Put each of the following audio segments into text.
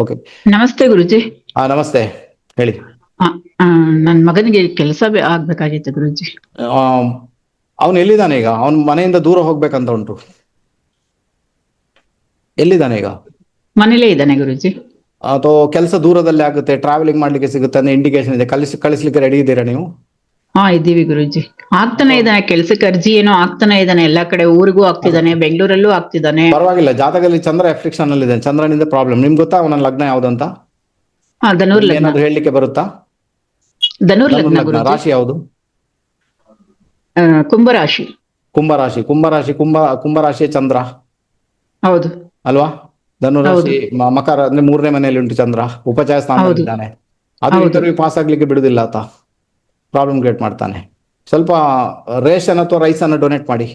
Okay. ನಮಸ್ತೆ ಗುರುಜಿ. ನಮಸ್ತೆ, ಹೇಳಿ. ನನ್ನ ಮಗನಿಗೆ ಕೆಲಸ ಆಗ್ಬೇಕಾಗಿತ್ತು ಗುರುಜಿ. ಅವನು ಎಲ್ಲಿದ್ದಾನೆ ಈಗ? ಅವನ್ ಮನೆಯಿಂದ ದೂರ ಹೋಗ್ಬೇಕಂತ ಉಂಟು. ಎಲ್ಲಿದ್ದಾನೆ ಈಗ? ಮನೇಲೇ ಇದ್ದಾನೆ ಗುರುಜಿ. ಅಥವಾ ಕೆಲಸ ದೂರದಲ್ಲಿ ಆಗುತ್ತೆ, ಟ್ರಾವೆಲಿಂಗ್ ಮಾಡ್ಲಿಕ್ಕೆ ಸಿಗುತ್ತೆ ಅನ್ನೋ ಇಂಡಿಕೇಶನ್ ಇದೆ. ಕಳಿಸ್ಲಿಕ್ಕೆ ರೆಡಿ ಇದ್ದೀರಾ ನೀವು? ಇದ್ದೀವಿ ಗುರುಜಿ. ಆಗ್ತಾನೆ ಇದ್ದಾನೆ ಕೆಲ್ಸಕ್ಕೆ, ಅರ್ಜಿ ಏನೋ ಆಗ್ತಾನೆ ಇದ್ದಾನೆ. ಎಲ್ಲಾ ಕಡೆ ಊರಿಗೂ ಆಗ್ತಿದ್ದಾನೆ, ಬೆಂಗಳೂರಲ್ಲೂ ಆಗ್ತಿದ್ದಾನೆ. ಪರವಾಗಿಲ್ಲ. ಜಾತಕದಲ್ಲಿ ಚಂದ್ರ ಅಫ್ಲಿಕ್ಷನ್ ಅಲ್ಲಿ ಇದೆ. ಚಂದ್ರನಿಂದ ಪ್ರಾಬ್ಲಮ್. ನಿಮ್ಗೆ ಗೊತ್ತಾ ಅವನ ಲಗ್ನ ಯಾವ್ದಂತ? ಧನುರ್ ಲಗ್ನ. ಏನಾದ್ರು ಹೇಳಲಿಕ್ಕೆ ಬರುತ್ತಾ? ಧನುರ್ ಲಗ್ನ ಲಗ್ನ. ಗುರುಜಿ. ರಾಶಿ ಯಾವುದು? ಕುಂಭರಾಶಿ. ಕುಂಭರಾಶಿ ಚಂದ್ರ ಹೌದು ಅಲ್ವಾ? ಧನುರಾಶಿ ಮಕರ ಅಂದ್ರೆ 3ನೇ ಮನೆಯಲ್ಲಿ ಉಂಟು ಚಂದ್ರ, ಉಪಚಯ ಸ್ಥಾನದಲ್ಲಿದ್ದಾನೆ. ಅದು ಇಂಟರ್ವ್ಯೂ ಪಾಸ್ ಆಗ್ಲಿಕ್ಕೆ ಬಿಡುದಿಲ್ಲ ಆತ, ಪ್ರಾಬ್ಲಮ್ ಕ್ರಿಯೇಟ್ ಮಾಡ್ತಾನೆ. ಸ್ವಲ್ಪ ರೇಷನ್ ಅಥವಾ ರೈಸ್ ಅನ್ನು ಡೊನೇಟ್ ಮಾಡಿ.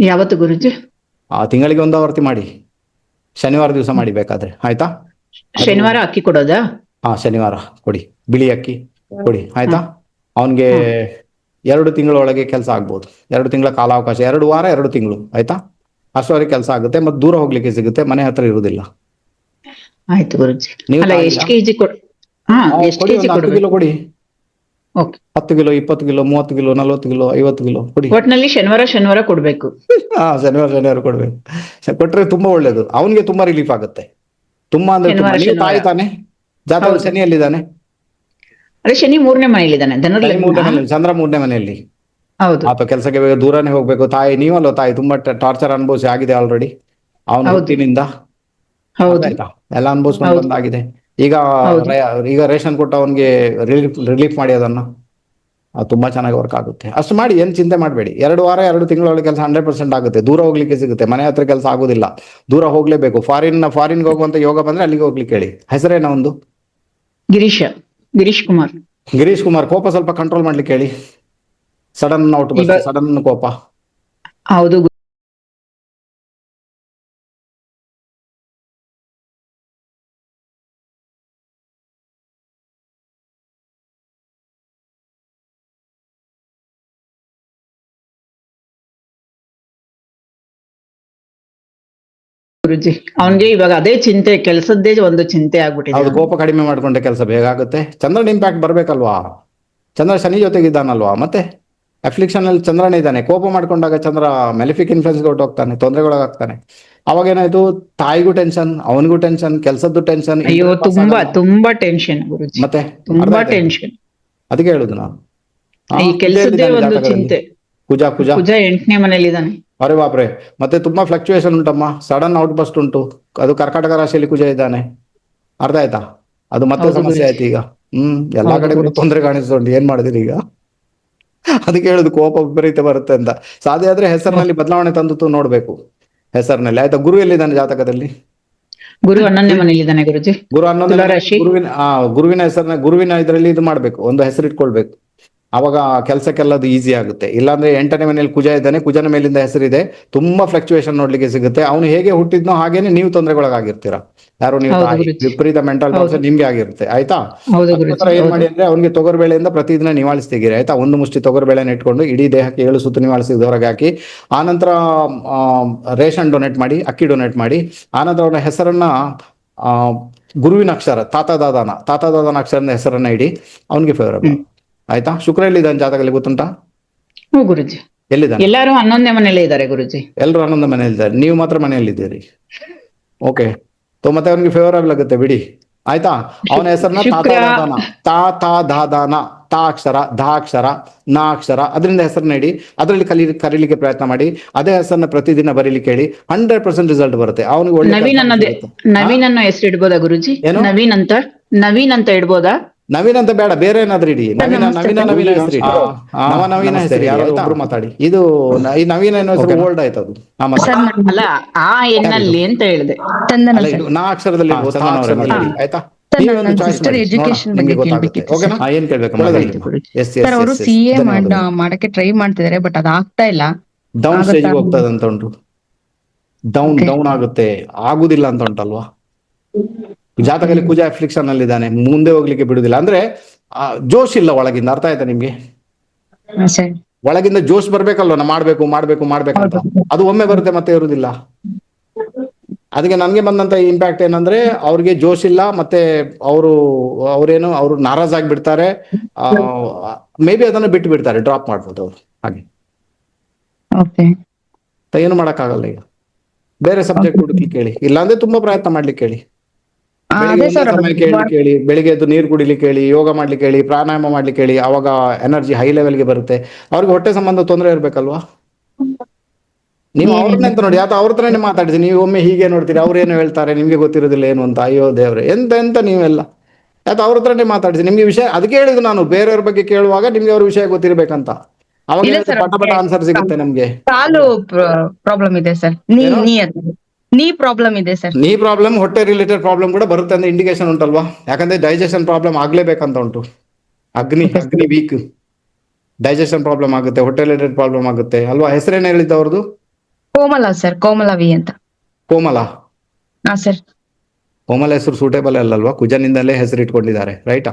ಯಾವತ್ತು ಗುರುಜಿ? ತಿಂಗಳಿಗೆ 1 ಆವರ್ತಿ ಮಾಡಿ. ಶನಿವಾರ ದಿವಸ ಮಾಡಿ ಬೇಕಾದ್ರೆ, ಆಯ್ತಾ? ಶನಿವಾರ ಅಕ್ಕಿ ಕೊಡೋದಾ? ಶನಿವಾರ ಕೊಡಿ, ಬಿಳಿ ಅಕ್ಕಿ ಕೊಡಿ, ಆಯ್ತಾ? ಅವನ್ಗೆ 2 ತಿಂಗಳ ಒಳಗೆ ಕೆಲಸ ಆಗ್ಬೋದು. 2 ತಿಂಗಳ ಕಾಲಾವಕಾಶ, 2 ವಾರ 2 ತಿಂಗಳು, ಆಯ್ತಾ? ಅಷ್ಟವರೆಗೆ ಕೆಲಸ ಆಗುತ್ತೆ. ಮತ್ತೆ ದೂರ ಹೋಗ್ಲಿಕ್ಕೆ ಸಿಗುತ್ತೆ, ಮನೆ ಹತ್ರ ಇರುವುದಿಲ್ಲ. ಆಯ್ತು ಗುರುಜಿ. ನೀವು ಎಷ್ಟು ಕೆಜಿ ಕೊಡಿ? 10 ಕಿಲೋ ಕೊಡಿ. Okay. 10 kilo, 20 kilo, 30 kilo, 40 kilo, 50 kilo ಕೊಡಿ. ಒಟ್ನಲ್ಲಿ ಶನಿವಾರ ಕೊಡ್ಬೇಕು. ಶನಿವಾರ ಕೊಡ್ಬೇಕು. ಕೊಟ್ರೆ ತುಂಬಾ ಒಳ್ಳೇದು. ಅವನಿಗೆ ತುಂಬಾ ರಿಲೀಫ್ ಆಗುತ್ತೆ. ತುಂಬಾ ಅಂದ್ರೆ ನೀವು ತಾಯಿ ತಾನೆ. ಜಾತಕ ಶನಿಯಲ್ಲಿದ್ದಾನೆ. ಅದೇ ಶನಿ 3ನೇ ಮನೆಯಲ್ಲಿದ್ದಾನೆ. ಚಂದ್ರ 3ನೇ ಮನೆಯಲ್ಲಿ. ಹೌದು. ಆತ ಕೆಲಸಕ್ಕೆ ದೂರನೇ ಹೋಗ್ಬೇಕು. ತಾಯಿ ನೀವಲ್ಲ, ತಾಯಿ ತುಂಬಾ ಟಾರ್ಚರ್ ಅನುಭವಿಸಿ ಆಗಿದೆ ಆಲ್ರೆಡಿ. ಅವನ ಹುಟ್ಟಿನಿಂದ ಆಯ್ತಾ, ಎಲ್ಲ ಅನುಭವಿಸ್ಕೊಂಡು ಬಂದಾಗಿದೆ. ಈಗ ರೇಷನ್ ಕೊಟ್ಟು ಅವನಿಗೆ ರಿಲೀಫ್ ಮಾಡಿ ಅದನ್ನ. ತುಂಬಾ ಚೆನ್ನಾಗಿ ವರ್ಕ್ ಆಗುತ್ತೆ. ಅಷ್ಟು ಮಾಡಿ, ಏನ್ ಚಿಂತೆ ಮಾಡಬೇಡಿ. 2 ವಾರ 2 ತಿಂಗಳೊಳಗೆ ಕೆಲಸ 100% ಆಗುತ್ತೆ. ದೂರ ಹೋಗ್ಲಿಕ್ಕೆ ಸಿಗುತ್ತೆ, ಮನೆ ಹತ್ರ ಕೆಲಸ ಆಗುದಿಲ್ಲ. ದೂರ ಹೋಗ್ಲೇಬೇಕು. ಫಾರಿನ್ಗೆ ಹೋಗುವಂತ ಯೋಗ ಬಂದ್ರೆ ಅಲ್ಲಿಗೆ ಹೋಗ್ಲಿಕ್ಕೆ ಹೇಳಿ. ಹೆಸರೇನ ಒಂದು? ಗಿರೀಶ್ ಕುಮಾರ್. ಕೋಪ ಸ್ವಲ್ಪ ಕಂಟ್ರೋಲ್ ಮಾಡ್ಲಿಕ್ಕೆ ಹೇಳಿ. ಸಡನ್ ಔಟ್ ಬರ್ತದೆ, ಸಡನ್ ಕೋಪ. ಹೌದು ಗುರುಜಿ. ಅವನ್ಗೆ ಇವಾಗ ಅದೇ ಚಿಂತೆ, ಕೆಲಸದ್ದೇ ಒಂದು ಚಿಂತೆ ಆಗ್ಬಿಟ್ಟಿದೆ. ಹೌದು, ಕೋಪ ಕಡಿಮೆ ಮಾಡ್ಕೊಂಡೆ ಕೆಲಸ ಬೇಗ ಆಗುತ್ತೆ. ಚಂದ್ರನ ಇಂಪ್ಯಾಕ್ಟ್ ಬರ್ಬೇಕಲ್ವಾ? ಚಂದ್ರ ಶನಿ ಜೊತೆಗಿದ್ದಾನಲ್ವಾ? ಮತ್ತೆ ಅಫ್ಲಿಕ್ಷನ್ ಅಲ್ಲಿ ಚಂದ್ರನೇ ಇದ್ದಾನೆ. ಕೋಪ ಮಾಡ್ಕೊಂಡಾಗ ಚಂದ್ರ ಮೆಲಿಫಿಕ್ ಇನ್ಫ್ಲುಯೆನ್ಸ್ ಹೋಗ್ತಾನೆ, ತೊಂದರೆಗೊಳಗಾಗ್ತಾನೆ. ಅವಾಗ ಏನಾಯ್ತು? ತಾಯಿಗೂ ಟೆನ್ಷನ್, ಅವನಿಗೂ ಟೆನ್ಷನ್, ಕೆಲಸದ್ದು ಟೆನ್ಷನ್. ಅಯ್ಯೋ, ತುಂಬಾ ಟೆನ್ಷನ್ ಗುರುಜಿ. ಮತ್ತೆ ತುಂಬಾ ಟೆನ್ಷನ್. ಅದಕ್ಕೆ ಹೇಳುದು ನಾನು, ಈ ಕೆಲಸದ್ದೇ ಒಂದು ಚಿಂತೆ. ಕುಜ 8ನೇ ಮನೇಲಿ ಇದ್ದಾನೆ. ಅರೆ ಬಾಪ್ರೆ. ಮತ್ತೆ ತುಂಬಾ ಫ್ಲಕ್ಚುಯೇಷನ್ ಉಂಟಮ್ಮ, ಸಡನ್ ಔಟ್ ಬಸ್ಟ್ ಉಂಟು. ಅದು ಕರ್ಕಾಟಕ ರಾಶಿಯಲ್ಲಿ ಕುಜ ಇದ್ದಾನೆ. ಅರ್ಥ ಆಯ್ತಾ? ಅದು ಮತ್ತೆ ಸಮಸ್ಯೆ ಆಯ್ತು ಈಗ. ಎಲ್ಲಾ ಕಡೆಗೂ ತೊಂದರೆ ಕಾಣಿಸ್ಕೊಂಡು ಏನ್ ಮಾಡಿದಿರಿ ಈಗ? ಅದಕ್ಕೆ ಹೇಳುದು ಕೋಪ ವಿಪರೀತ ಬರುತ್ತೆ ಅಂತ. ಸಾಧ್ಯ ಆದ್ರೆ ಹೆಸರಿನಲ್ಲಿ ಬದಲಾವಣೆ ತಂದು ನೋಡ್ಬೇಕು. ಹೆಸರಿನಲ್ಲಿ, ಆಯ್ತಾ? ಗುರು ಎಲ್ಲಿದ್ದಾನೆ ಜಾತಕದಲ್ಲಿ? ಗುರು 11ನೇ ಮನೇಲಿ ಇದ್ದಾನೆ ಗುರುಜಿ. ಗುರು 11 ಗುರುವಿನ ಇದರಲ್ಲಿ ಇದು ಮಾಡ್ಬೇಕು, ಒಂದು ಹೆಸರು ಇಟ್ಕೊಳ್ಬೇಕು. ಅವಾಗ ಕೆಲಸಕ್ಕೆಲ್ಲದು ಈಸಿ ಆಗುತ್ತೆ. ಇಲ್ಲಾಂದ್ರೆ 8ನೇ ಮನೆಯಲ್ಲಿ ಕುಜ ಇದ್ದಾನೆ, ಕುಜನ ಮೇಲಿಂದ ಹೆಸರಿದೆ, ತುಂಬಾ ಫ್ಲಕ್ಚುಯೇಷನ್ ನೋಡ್ಲಿಕ್ಕೆ ಸಿಗುತ್ತೆ. ಅವನು ಹೇಗೆ ಹುಟ್ಟಿದ್ನೋ ಹಾಗೇನೆ ನೀವು ತೊಂದರೆಗೊಳಗಾಗಿರ್ತೀರಾ. ಯಾರು ನೀವು ತಾಯಿ, ವಿಪರೀತ ಮೆಂಟಲ್ ಟಾರ್ಚರ್ ನಿಮ್ಗೆ ಆಗಿರುತ್ತೆ, ಆಯ್ತಾ? ಏನ್ ಮಾಡಿ ಅಂದ್ರೆ ಅವನಿಗೆ ತೊಗರುಬೇಳೆಯಿಂದ ಪ್ರತಿದಿನ ನಿವಾಳಿಸ್ತೀರಿ, ಆಯ್ತಾ? 1 ಮುಷ್ಟಿ ತೊಗರುಬೇಳೆನ ಇಟ್ಕೊಂಡು ಇಡೀ ದೇಹಕ್ಕೆ 7 ಸುತ್ತು ನಿವಾಳಿಸಿದ ಹೊರಗೆ ಹಾಕಿ, ಆನಂತರ ರೇಷನ್ ಡೊನೇಟ್ ಮಾಡಿ, ಅಕ್ಕಿ ಡೊನೇಟ್ ಮಾಡಿ. ಆನಂತರ ಅವನ ಹೆಸರನ್ನ ಗುರುವಿನ ಅಕ್ಷರ ತಾತಾದಾದನ ಅಕ್ಷರದ ಹೆಸರನ್ನ ಇಡಿ. ಅವನಿಗೆ ಫೇವರಬಲ್, ಆಯ್ತಾ? ಶುಕ್ರ ಎಲ್ಲಿದ್ದಾನೆ ಜಾತಕದಲ್ಲಿ ಗೊತ್ತುಂಟಾ? ಗುರುಜಿ. ಎಲ್ಲಿದ್ದಾನೆ? ಎಲ್ಲರೂ 11ನೇ ಮನೆಯಲ್ಲೇ ಇದ್ದಾರೆ ಗುರುಜಿ. ಎಲ್ಲರೂ 11ನೇ ಮನೆಯಲ್ಲಿದ್ದಾರೆ, ನೀವು ಮಾತ್ರ ಮನೆಯಲ್ಲಿದ್ದೀರಿ. ಓಕೆ, ಮತ್ತೆ ಅವನಿಗೆ ಫೇವರಬಲ್ ಆಗುತ್ತೆ, ಬಿಡಿ, ಆಯ್ತಾ? ಅವನ ಹೆಸರನ್ನ ತಾತಾದಾದನ, ತಾತಾದಾದನ, ತಾ ಅಕ್ಷರ, ಧಾ ಅಕ್ಷರ, ನಾ ಅಕ್ಷರ, ಅದರಿಂದ ಹೆಸರನ್ನ ಇಡಿ. ಅದರಲ್ಲಿ ಕರೀಲಿಕ್ಕೆ ಪ್ರಯತ್ನ ಮಾಡಿ. ಅದೇ ಹೆಸರನ್ನ ಪ್ರತಿದಿನ ಬರೀಲಿಕ್ಕೆ ಹೇಳಿ. 100% ರಿಸಲ್ಟ್ ಬರುತ್ತೆ. ಅವನಿಗೆ ಒಳ್ಳೆ ನವೀನ್ ಅನ್ನೋ ಹೆಸರು ಇಡ್ಬೋದಾ ಗುರುಜಿ? ನವೀನ್ ಅಂತ ಇಡ್ಬೋದಾ? ನವೀನ್ ಅಂತ ಬೇಡ, ಬೇರೆ ಏನಾದ್ರೂ ಇಡಿ. ನವೀನ ಹೆಸರು ನವೀನ ಹೆಸರು ಯಾರು ಮಾತಾಡಿ. ಇದು ಈ ನವೀನ ಹೆಸರು ಓಲ್ಡ್ ಆಯ್ತು. ಅದು ಅಲ್ಲ, ಆ ಎನ್ನಲ್ಲಿ ಅಂತ ಹೇಳಿದೆ. ನಾ ಅಕ್ಷರದಲ್ಲಿ ಆಯ್ತಾ? ಅವರು CA ಮಾಡಕ್ಕೆ ಟ್ರೈ ಮಾಡ್ತಿದ್ದಾರೆ, ಬಟ್ ಅದಾಗ್ತಾ ಇಲ್ಲ. ಡೌನ್ ಸ್ಟೇಜ್ ಹೋಗ್ತದಂತ ಉಂಟು. ಡೌನ್ ಆಗುತ್ತೆ, ಆಗುದಿಲ್ಲ ಅಂತ ಉಂಟಲ್ವಾ? ಜಾತಕದಲ್ಲಿ ಕುಜ ಅಫ್ಲಿಕ್ಷನ್ ಅಲ್ಲಿ ಇದ್ದಾನೆ, ಮುಂದೆ ಹೋಗ್ಲಿಕ್ಕೆ ಬಿಡುದಿಲ್ಲ. ಅಂದ್ರೆ ಜೋಶ್ ಇಲ್ಲ ಒಳಗಿಂದ. ಅರ್ಥ ಆಯ್ತಾ ನಿಮ್ಗೆ? ಒಳಗಿಂದ ಜೋಶ್ ಬರ್ಬೇಕಲ್ವ, ನಾ ಮಾಡ್ಬೇಕು ಅಂತ. ಅದು ಒಮ್ಮೆ ಬರುತ್ತೆ, ಮತ್ತೆ ಇರುದಿಲ್ಲ. ಅದಕ್ಕೆ ನನಗೆ ಬಂದಂತ ಇಂಪ್ಯಾಕ್ಟ್ ಏನಂದ್ರೆ ಅವ್ರಿಗೆ ಜೋಶ್ ಇಲ್ಲ, ಮತ್ತೆ ಅವ್ರು ನಾರಾಜ್ ಆಗಿಬಿಡ್ತಾರೆ. ಮೇ ಬಿ ಅದನ್ನು ಬಿಟ್ಟು ಬಿಡ್ತಾರೆ, ಡ್ರಾಪ್ ಮಾಡ್ಬೋದು ಅವ್ರು. ಹಾಗೆ ಓಕೆ. ಏನು ಮಾಡಕ್ಕಾಗಲ್ಲ. ಈಗ ಬೇರೆ ಸಬ್ಜೆಕ್ಟ್ ಹುಡುಕ್ಲಿಕ್ಕೆ ಹೇಳಿ, ಇಲ್ಲಾಂದ್ರೆ ತುಂಬಾ ಪ್ರಯತ್ನ ಮಾಡ್ಲಿಕ್ಕೆ ಹೇಳಿ. ಬೆಳಿಗ್ಗೆ ಅದೇ ಒಂದೇ ಸರ್ ಸಮಯ ಕೇಳಲಿಕ್ಕೆ ಹೇಳಿ, ಬೆಳಿಗ್ಗೆ ಎದ್ದು ನೀರು ಕುಡಿಲಿಕ್ಕೆ ಹೇಳಿ, ಯೋಗ ಮಾಡ್ಲಿಕ್ಕೆ ಹೇಳಿ, ಪ್ರಾಣಾಯಾಮ ಮಾಡ್ಲಿಕ್ಕೆ ಹೇಳಿ. ಅವಾಗ ಎನರ್ಜಿ ಹೈ ಲೆವೆಲ್ಗೆ ಬರುತ್ತೆ. ಅವ್ರಿಗೆ ಹೊಟ್ಟೆ ಸಂಬಂಧ ತೊಂದರೆ ಇರ್ಬೇಕಲ್ವಾ? ನೀವು ಅವ್ರನ್ನ ಎಂತ ನೋಡಿ, ಅಥವಾ ಅವ್ರ ಹತ್ರನೇ ಮಾತಾಡಿಸಿ. ನೀವು ಒಮ್ಮೆ ಹೀಗೆ ನೋಡ್ತೀರಿ, ಅವ್ರೇನು ಹೇಳ್ತಾರೆ ನಿಮ್ಗೆ ಗೊತ್ತಿರೋದಿಲ್ಲ ಏನು ಅಂತ. ಅಯ್ಯೋ ದೇವ್ರೆ, ಎಂತ ನೀವೆಲ್ಲ. ಅಥವಾ ಅವ್ರ ಹತ್ರನೇ ಮಾತಾಡಿಸಿ. ನಿಮ್ಗೆ ವಿಷಯ ಅದಕ್ಕೆ ಹೇಳಿದ್ದು ನಾನು, ಬೇರೆಯವ್ರ ಬಗ್ಗೆ ಕೇಳುವಾಗ ನಿಮ್ಗೆ ಅವ್ರ ವಿಷಯ ಗೊತ್ತಿರ್ಬೇಕಂತ. ಅವಾಗ ಇಲ್ಲ ಏನಾದ್ರು ಸರ್, ಪಟ ಪಟ ಆನ್ಸರ್ ಸಿಗುತ್ತೆ ನಮ್ಗೆ. ಕಾಲು ಪ್ರಾಬ್ಲಮ್ ಇದೆ ಸರ್. ನೀ ಪ್ರಾಬ್ಲಮ್ ಇದೆ ಸರ್. ನೀ ಪ್ರಾಬ್ಲಮ್, ಹೊಟ್ಟೆ ರಿಲೇಟೆಡ್ ಪ್ರಾಬ್ಲಮ್ ಕೂಡ ಬರುತ್ತೆ ಅಂತ ಇಂಡಿಕೇಶನ್ ಉಂಟಲ್ವಾ? ಯಾಕಂದ್ರೆ ಡೈಜೆಷನ್ ಪ್ರಾಬ್ಲಮ್ ಆಗ್ಲೇಬೇಕಂತ ಉಂಟು. ಅಗ್ನಿ ವೀಕ್, ಡೈಜೆಷನ್ ಪ್ರಾಬ್ಲಮ್ ಆಗುತ್ತೆ, ಹೊಟ್ಟೆ ರಿಲೇಟೆಡ್ ಪ್ರಾಬ್ಲಮ್ ಆಗುತ್ತೆ ಅಲ್ವಾ? ಹೆಸರೇನು ಹೇಳಿದ್ದ ಅವ್ರದ್ದು? ಕೋಮಲ ಸರ್, ಕೋಮಲ ಅಂತ. ಕೋಮಲ. ಹಾ ಸರ್. ಕೋಮಲ ಹೆಸರು ಸೂಟೇಬಲ್ ಅಲ್ಲಲ್ವಾ? ಕುಜನಿಂದಲೇ ಹೆಸರು ಇಟ್ಕೊಂಡಿದ್ದಾರೆ, ರೈಟಾ?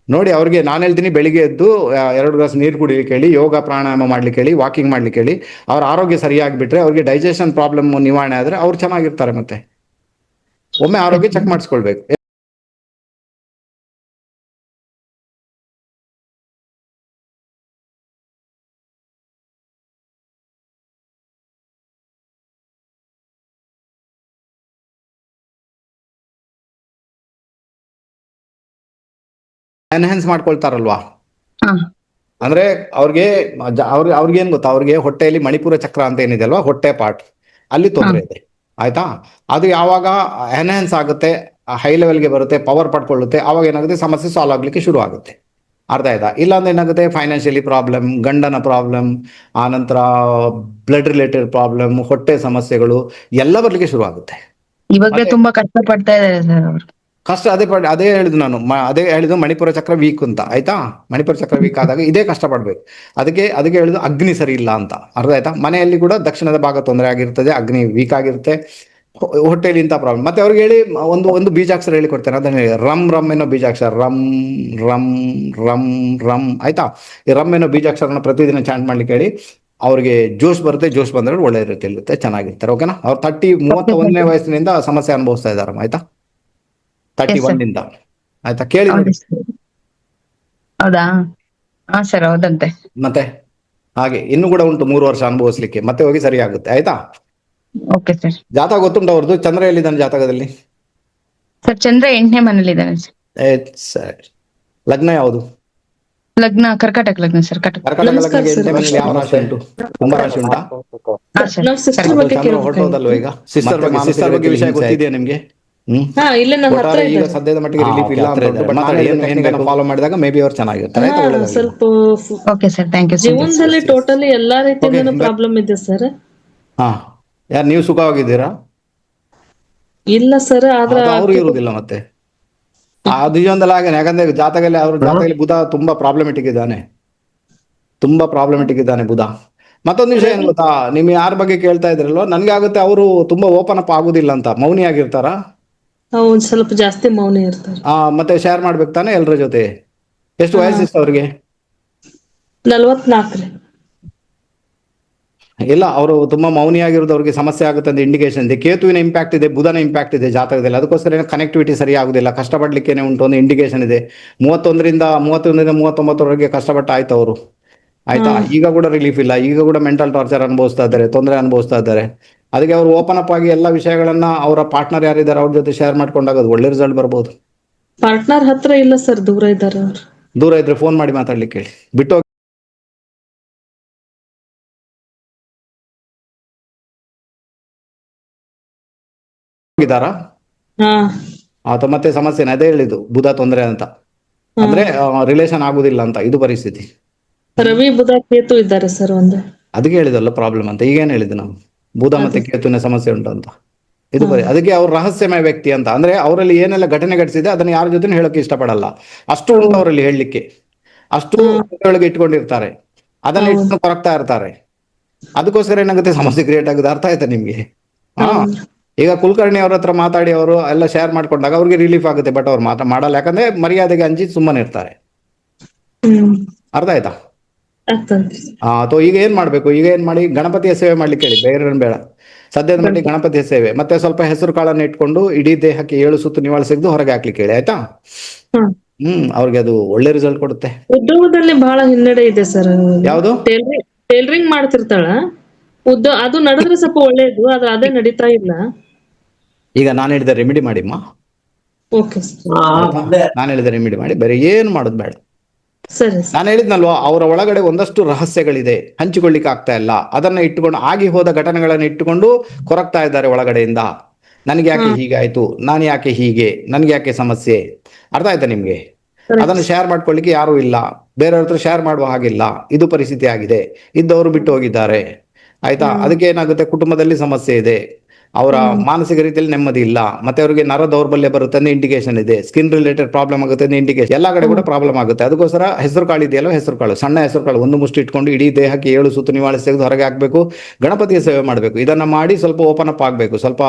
ನೋಡಿ, ಅವ್ರಿಗೆ ನಾನು ಹೇಳ್ತೀನಿ, ಬೆಳಿಗ್ಗೆ ಎದ್ದು 2 ಗ್ಲಾಸ್ ನೀರು ಕುಡಿಲಿಕ್ಕೆ ಹೇಳಿ, ಯೋಗ ಪ್ರಾಣಾಯಾಮ ಮಾಡ್ಲಿಕ್ಕೆ ಹೇಳಿ, ವಾಕಿಂಗ್ ಮಾಡ್ಲಿಕ್ಕೆ ಹೇಳಿ. ಅವ್ರ ಆರೋಗ್ಯ ಸರಿಯಾಗಿಬಿಟ್ರೆ, ಅವ್ರಿಗೆ ಡೈಜೆಷನ್ ಪ್ರಾಬ್ಲಮ್ ನಿವಾರಣೆ ಆದ್ರೆ ಅವ್ರು ಚೆನ್ನಾಗಿರ್ತಾರೆ. ಮತ್ತೆ ಒಮ್ಮೆ ಆರೋಗ್ಯ ಚೆಕ್ ಮಾಡಿಸ್ಕೊಳ್ಬೇಕು. ಎನ್ಹಾನ್ಸ್ ಮಾಡ್ಕೊಳ್ತಾರಲ್ವಾ? ಹಾ ಅಂದ್ರೆ ಅವ್ರಿಗೆ ಏನ್ ಗೊತ್ತಾ, ಅವ್ರಿಗೆ ಹೊಟ್ಟೆಯಲ್ಲಿ ಮಣಿಪುರ ಚಕ್ರ ಅಂತ ಏನಿದೆ ಅಲ್ವಾ, ಹೊಟ್ಟೆ ಪಾರ್ಟ್, ಅಲ್ಲಿ ತೊಂದರೆ ಇದೆ. ಆಯ್ತಾ? ಅದು ಯಾವಾಗ ಎನ್ಹಾನ್ಸ್ ಆಗುತ್ತೆ, ಹೈ ಲೆವೆಲ್ಗೆ ಬರುತ್ತೆ, ಪವರ್ ಪಡ್ಕೊಳ್ಳುತ್ತೆ, ಅವಾಗ ಏನಾಗುತ್ತೆ, ಸಮಸ್ಯೆ ಸಾಲ್ವ್ ಆಗ್ಲಿಕ್ಕೆ ಶುರು ಆಗುತ್ತೆ. ಅರ್ಥ ಆಯ್ತಾ? ಇಲ್ಲಾಂದ್ರೆ ಏನಾಗುತ್ತೆ, ಫೈನಾನ್ಷಿಯಲಿ ಪ್ರಾಬ್ಲಮ್, ಗಂಡನ ಪ್ರಾಬ್ಲಮ್, ಆನಂತರ ಬ್ಲಡ್ ರಿಲೇಟೆಡ್ ಪ್ರಾಬ್ಲಮ್, ಹೊಟ್ಟೆ ಸಮಸ್ಯೆಗಳು ಎಲ್ಲ ಬರ್ಲಿಕ್ಕೆ ಶುರು ಆಗುತ್ತೆ. ಇವಾಗ್ಲೇ ತುಂಬಾ ಕಷ್ಟ ಪಡ್ತಾ ಇದಾರೆ ಸರ್ ಅವರು. ಕಷ್ಟ ಅದೇ ಹೇಳಿದ್ದು ನಾನು, ಅದೇ ಹೇಳಿದ್ದು ಮಣಿಪುರ ಚಕ್ರ ವೀಕ್ ಅಂತ. ಆಯ್ತಾ? ಮಣಿಪುರ ಚಕ್ರ ವೀಕ್ ಆದಾಗ ಇದೇ ಕಷ್ಟ ಪಡ್ಬೇಕು. ಅದಕ್ಕೆ ಹೇಳಿದ್ದು ಅಗ್ನಿ ಸರಿ ಇಲ್ಲ ಅಂತ. ಅರ್ಥ ಆಯ್ತಾ? ಮನೆಯಲ್ಲಿ ಕೂಡ ದಕ್ಷಿಣದ ಭಾಗ ತೊಂದರೆ ಆಗಿರ್ತದೆ, ಅಗ್ನಿ ವೀಕ್ ಆಗಿರುತ್ತೆ, ಹೊಟ್ಟೆಯಲ್ಲಿ ಇಂಥ ಪ್ರಾಬ್ಲಮ್. ಮತ್ತೆ ಅವ್ರಿಗೆ ಹೇಳಿ ಒಂದು ಬೀಜಾಕ್ಷರ ಹೇಳಿ ಕೊಡ್ತೇನೆ, ಅದನ್ನ ಹೇಳಿ, ರಮ್ ಏನೋ ಬೀಜಾಕ್ಷರ, ರಮ್ ರಮ್ ರಮ್ ರಮ್. ಆಯ್ತಾ? ಈ ರಮ್ ಏನೋ ಬೀಜಾಕ್ಷರನ ಪ್ರತಿದಿನ ಚಾಂಟ್ ಮಾಡ್ಲಿಕ್ಕೆ ಹೇಳಿ. ಅವ್ರಿಗೆ ಜೋಶ್ ಬರುತ್ತೆ, ಜೋಶ್ ಬಂದ್ರೆ ಒಳ್ಳೆ ರೀತಿಯಲ್ಲಿ ಚೆನ್ನಾಗಿರ್ತಾರೆ. ಓಕೆನಾ? ಅವ್ರು 31ನೇ ವಯಸ್ಸಿನಿಂದ ಸಮಸ್ಯೆ ಅನುಭವಿಸ್ತಾ ಇದ್ದಾರೆ. ಆಯ್ತಾ? 31 ಇಂದ. ಆಯ್ತಾ? ಕೇಳಿ ನೋಡಿ. ಹೌದಾ? ಹಾ ಸರ್, ಹೌದಂತೆ. ಮತ್ತೆ ಹಾಗೆ ಇನ್ನು ಕೂಡ ಉಂಟು 3 ವರ್ಷ ಅನುಭವಿಸ್ಲಿಕ್ಕೆ, ಮತ್ತೆ ಹೋಗಿ ಸರಿ ಆಗುತ್ತೆ. ಆಯ್ತಾ? Okay sir. ಜಾತಕ ಗೊತ್ತುಂಟು ಅವ್ರದ್ದು? ಚಂದ್ರ ಎಲ್ಲಿದ್ದಾನೆ ಜಾತಕದಲ್ಲಿ? ಸರ್, ಚಂದ್ರ 8ನೇ ಮನೇಲಿದ್ದಾನೆ ಸರ್. ಸರಿ. ಲಗ್ನ ಯಾವುದು? ಲಗ್ನ ಕರ್ಕಾಟಕ ಲಗ್ನ ಸರ್. ಕರ್ಕಾಟಕ ಲಗ್ನಕ್ಕೆ 8ನೇ ಮನೆಯಲ್ಲಿ ಯಾವ ರಾಶಿ ಉಂಟು? ಕುಂಭ ರಾಶಿ ಉಂಟಾ? ಹಾ ಸರ್. ಚಂದ್ರ ಹೊರಟೋದಲ್ವ ಈಗ? ಸಿಸ್ಟರ್ ಬಗ್ಗೆ ವಿಷಯ ಗೊತ್ತಿದೆಯಾ ನಿಮ್ಗೆ? ಒಟ್ಟಾರೆ ಈಗ ಸದ್ಯದ ಮಟ್ಟಿಗೆ ರಿಲೀಫ್ ಇಲ್ಲ ಅಂತ ಉಂಟು. ಬಟ್ ನಾನು ಏನು ಫಾಲೋ ಮಾಡಿದಾಗ ಮೇ ಬಿ ಅವ್ರು ಚೆನ್ನಾಗಿರ್ತಾರೆ. ಆಯ್ತಾ? ಒಳ್ಳೆದಾಗ್ಲಿ. ಸ್ವಲ್ಪ ಓಕೆ ಸರ್, ಥ್ಯಾಂಕ್ ಯು. ಜೀವನದಲ್ಲಿ ಟೋಟಲಿ ಎಲ್ಲಾ ರೀತಿಯಿಂದ ಪ್ರಾಬ್ಲಮ್ ಇದೆ ಸರ್. ಹಾ, ಯಾರು ನೀವು ಸುಖವಾಗಿದ್ದೀರಾ? ಇಲ್ಲ ಸರ್, ಆದ್ರೆ ಅವ್ರು ಇರುವುದಿಲ್ಲ ಮತ್ತೆ. ಅದು ಜೀವನದಲ್ಲಿ ಹಾಗೇನೆ. ಯಾಕಂದ್ರೆ ಜಾತಕದಲ್ಲಿ ಬುಧ ತುಂಬಾ ಪ್ರಾಬ್ಲಮೆಟಿಕ್ ಇದ್ದಾನೆ ಬುಧ. ಮತ್ತೊಂದು ವಿಷಯ ಏನ್ ಗೊತ್ತಾ, ನಿಮ್ ಯಾರ ಬಗ್ಗೆ ಕೇಳ್ತಾ ಇದ್ರಲ್ವ, ನನ್ಗೆ ಆಗುತ್ತೆ ಅವರು ತುಂಬಾ ಓಪನ್ ಅಪ್ ಆಗುದಿಲ್ಲ ಅಂತ. ಮೌನಿ ಆಗಿರ್ತಾರ? ಒಂದ್ ಸ್ವಲ್ಪ ಜಾಸ್ತಿ ಮೌನ ಇರ್ತಾರೆ. ಮತ್ತೆ ಶೇರ್ ಮಾಡ್ಬೇಕು ತಾನೆ ಎಲ್ಲರ ಜೊತೆ. ಎಷ್ಟು ವಯಸ್ಸಿತ್ತು ಅವ್ರಿಗೆ? 44 ರೀ. ಇಲ್ಲ, ಅವರು ತುಂಬಾ ಮೌನಿ ಆಗಿರೋದು ಅವ್ರಿಗೆ ಸಮಸ್ಯೆ ಆಗುತ್ತೆ ಅಂತ ಇಂಡಿಕೇಶನ್ ಇದೆ. ಕೇತುವಿನ ಇಂಪ್ಯಾಕ್ಟ್ ಇದೆ, ಬುಧನ ಇಂಪ್ಯಾಕ್ಟ್ ಇದೆ ಜಾತಕದಲ್ಲಿ. ಅದಕ್ಕೋಸ್ಕರ ಕನೆಕ್ಟಿವಿಟಿ ಸರಿ ಆಗುದಿಲ್ಲ, ಕಷ್ಟಪಡ್ಲಿಕ್ಕೇನೆ ಉಂಟು ಒಂದು ಇಂಡಿಕೇಶನ್ ಇದೆ. 31ರಿಂದ 39ವರೆಗೆ ಕಷ್ಟಪಟ್ಟ ಆಯ್ತು ಅವರು. ಆಯ್ತಾ? ಈಗ ಕೂಡ ರಿಲೀಫ್ ಇಲ್ಲ, ಈಗ ಕೂಡ ಮೆಂಟಲ್ ಟಾರ್ಚರ್ ಅನುಭವಿಸ್ತಾ ಇದ್ದಾರೆ, ತೊಂದರೆ ಅನುಭವಿಸ್ತಾ ಇದ್ದಾರೆ. ಅದಕ್ಕೆ ಅವರು ಓಪನ್ ಅಪ್ ಆಗಿ ಎಲ್ಲ ವಿಷಯಗಳನ್ನ ಅವರ ಪಾರ್ಟ್ನರ್ ಯಾರಿದ್ದಾರೆ ಅವ್ರ ಜೊತೆ ಶೇರ್ ಮಾಡ್ಕೊಂಡಾಗ ಅದು ಒಳ್ಳೆ ರಿಸಲ್ಟ್ ಬರ್ಬೋದು. ಪಾರ್ಟ್ನರ್ ಹತ್ರ ಇಲ್ಲ ಸರ್, ದೂರ ಇದ್ದಾರೆ ಅವ್ರು. ದೂರ ಇದ್ರೆ ಫೋನ್ ಮಾಡಿ ಮಾತಾಡ್ಲಿಕ್ಕೆ ಹೇಳಿ. ಬಿಟ್ಟು ಹೋಗಿದ್ದಾರಾ? ಅಥವಾ ಮತ್ತೆ ಸಮಸ್ಯೆನ? ಅದೇ ಹೇಳಿದ್ದು ಬುಧ ತೊಂದರೆ ಅಂತ, ಅಂದ್ರೆ ರಿಲೇಷನ್ ಆಗುದಿಲ್ಲ ಅಂತ, ಇದು ಪರಿಸ್ಥಿತಿ. ರವಿ ಬುಧ ಕೇತು ಇದ್ದಾರೆ ಸರ್ ಒಂದು. ಅದಕ್ಕೆ ಹೇಳಿದಲ್ಲ ಪ್ರಾಬ್ಲಮ್ ಅಂತ. ಈಗೇನು ಹೇಳಿದ್ದು ನಾವು, ಬುಧ ಮತ್ತೆ ಕೇತುವಿನ ಸಮಸ್ಯೆ ಉಂಟು ಅಂತ. ಇದು ಅದಕ್ಕೆ ಅವ್ರ ರಹಸ್ಯಮಯ ವ್ಯಕ್ತಿ ಅಂತ. ಅಂದ್ರೆ ಅವರಲ್ಲಿ ಏನೆಲ್ಲ ಘಟನೆ ಘಟಿಸಿದೆ ಅದನ್ನ ಯಾರ ಜೊತೆ ಹೇಳಕ್ಕೆ ಇಷ್ಟಪಡಲ್ಲ. ಅಷ್ಟು ಉಂಟು ಅವರಲ್ಲಿ ಹೇಳಲಿಕ್ಕೆ, ಅಷ್ಟು ಒಳಗೆ ಇಟ್ಕೊಂಡಿರ್ತಾರೆ, ಅದನ್ನ ಇಟ್ಟು ಕೊರಗ್ತಾ ಇರ್ತಾರೆ. ಅದಕ್ಕೋಸ್ಕರ ಏನಾಗುತ್ತೆ, ಸಮಸ್ಯೆ ಕ್ರಿಯೇಟ್ ಆಗುತ್ತೆ. ಅರ್ಥ ಆಯ್ತಾ ನಿಮ್ಗೆ? ಈಗ ಕುಲಕರ್ಣಿ ಅವ್ರ ಹತ್ರ ಮಾತಾಡಿ ಅವರು ಎಲ್ಲ ಶೇರ್ ಮಾಡ್ಕೊಂಡಾಗ ಅವ್ರಿಗೆ ರಿಲೀಫ್ ಆಗುತ್ತೆ. ಬಟ್ ಅವ್ರು ಮಾಡಲ್ಲ, ಯಾಕಂದ್ರೆ ಮರ್ಯಾದೆಗೆ ಅಂಜಿ ಸುಮ್ಮನೆ ಇರ್ತಾರೆ. ಅರ್ಥ ಆಯ್ತಾ? ಆಗ್ತದೆ. ಅಥವಾ ಈಗ ಏನ್ ಮಾಡ್ಬೇಕು, ಈಗ ಏನ್ ಮಾಡಿ ಗಣಪತಿಯ ಸೇವೆ ಮಾಡ್ಲಿಕ್ಕೆ ಹೇಳಿ, ಬೇರೆ ಬೇಡ. ಸದ್ಯದ ಮಟ್ಟಿಗೆ ಗಣಪತಿಯ ಸೇವೆ ಮತ್ತೆ ಸ್ವಲ್ಪ ಹೆಸರು ಕಾಳನ್ನ ಇಟ್ಕೊಂಡು ಇಡೀ ದೇಹಕ್ಕೆ 7 ಸುತ್ತು ನಿವಾಳಿಸಿದ್ದು ಹೊರಗೆ ಹಾಕ್ಲಿಕ್ಕೆ ಹೇಳಿ, ಆಯ್ತಾ? ಹ್ಮ್. ಅವ್ರಿಗೆ ಅದು ಒಳ್ಳೆ ರಿಸಲ್ಟ್ ಕೊಡುತ್ತೆ. ಉದ್ಯೋಗದಲ್ಲಿ ಬಹಳ ಹಿನ್ನಡೆ ಇದೆ ಸರ್. ಯಾವುದು? ಟೈಲರಿಂಗ್ ಮಾಡ್ತಿರ್ತಾಳ, ಅದು ನಡೆದ್ರೆ ಸ್ವಲ್ಪ ಒಳ್ಳೇದು, ಆದ್ರೆ ಅದೇ ನಡೀತಾ ಇಲ್ಲ. ಈಗ ನಾನು ಹೇಳಿದ ರೆಮಿಡಿ ಮಾಡಿಮ್ಮ. Okay sir. ನಾನು ಹೇಳಿದ ರೆಮಿಡಿ ಮಾಡಿ, ಬೇರೆ ಏನು ಮಾಡೋದು ಬೇಡ. ಸರಿ ಸರ್. ನಾನು ಹೇಳಿದ್ನಲ್ವಾ, ಅವರ ಒಳಗಡೆ ಒಂದಷ್ಟು ರಹಸ್ಯಗಳಿದೆ, ಹಂಚಿಕೊಳ್ಳಿಕ್ಕೆ ಆಗ್ತಾ ಇಲ್ಲ. ಅದನ್ನ ಇಟ್ಟುಕೊಂಡು, ಆಗಿ ಹೋದ ಘಟನೆಗಳನ್ನು ಇಟ್ಟುಕೊಂಡು ಕೊರಗ್ತಾ ಇದ್ದಾರೆ ಒಳಗಡೆಯಿಂದ. ನನಗೆ ಯಾಕೆ ಹೀಗಾಯ್ತು, ನಾನು ಯಾಕೆ ಹೀಗೆ, ನನ್ಗೆ ಯಾಕೆ ಸಮಸ್ಯೆ, ಅರ್ಥ ಆಯ್ತಾ ನಿಮ್ಗೆ? ಅದನ್ನು ಶೇರ್ ಮಾಡ್ಕೊಳ್ಳಿಕ್ಕೆ ಯಾರು ಇಲ್ಲ, ಬೇರೆಯವ್ರ ಹತ್ರ ಶೇರ್ ಮಾಡುವ ಹಾಗಿಲ್ಲ. ಇದು ಪರಿಸ್ಥಿತಿ ಆಗಿದೆ, ಇದ್ದವರು ಬಿಟ್ಟು ಹೋಗಿದ್ದಾರೆ, ಆಯ್ತಾ? ಅದಕ್ಕೆ ಏನಾಗುತ್ತೆ, ಕುಟುಂಬದಲ್ಲಿ ಸಮಸ್ಯೆ ಇದೆ, ಅವರ ಮಾನಸಿಕ ರೀತಿಯಲ್ಲಿ ನೆಮ್ಮದಿ ಇಲ್ಲ, ಮತ್ತೆ ಅವರಿಗೆ ನರ ದೌರ್ಬಲ್ಯ ಬರುತ್ತೆ ಅನ್ನೋ ಇಂಡಿಕೇಶನ್ ಇದೆ, ಸ್ಕಿನ್ ರಿಲೇಟೆಡ್ ಪ್ರಾಬ್ಲಮ್ ಆಗುತ್ತೆ ಅನ್ನೋ ಇಂಡಿಕೇಶನ್, ಎಲ್ಲಾ ಕಡೆ ಕೂಡ ಪ್ರಾಬ್ಲಮ್ ಆಗುತ್ತೆ. ಅದಕ್ಕೋಸ್ಕರ ಹೆಸರು ಕಾಳು ಇದೆಯಲ್ಲ, ಹೆಸರು ಕಾಳು, ಸಣ್ಣ ಹೆಸರು ಕಾಳು ಒಂದು ಮುಷ್ಟಿ ಇಟ್ಕೊಂಡು ಇಡೀ ದೇಹಕ್ಕೆ 7 ಸುತ್ತು ನಿವಾಳಿಸಿ ತೆಗೆದು ಹೊರಗೆ ಹಾಕಬೇಕು. ಗಣಪತಿಯ ಸೇವೆ ಮಾಡಬೇಕು. ಇದನ್ನ ಮಾಡಿ ಸ್ವಲ್ಪ ಓಪನ್ ಅಪ್ ಆಗಬೇಕು, ಸ್ವಲ್ಪ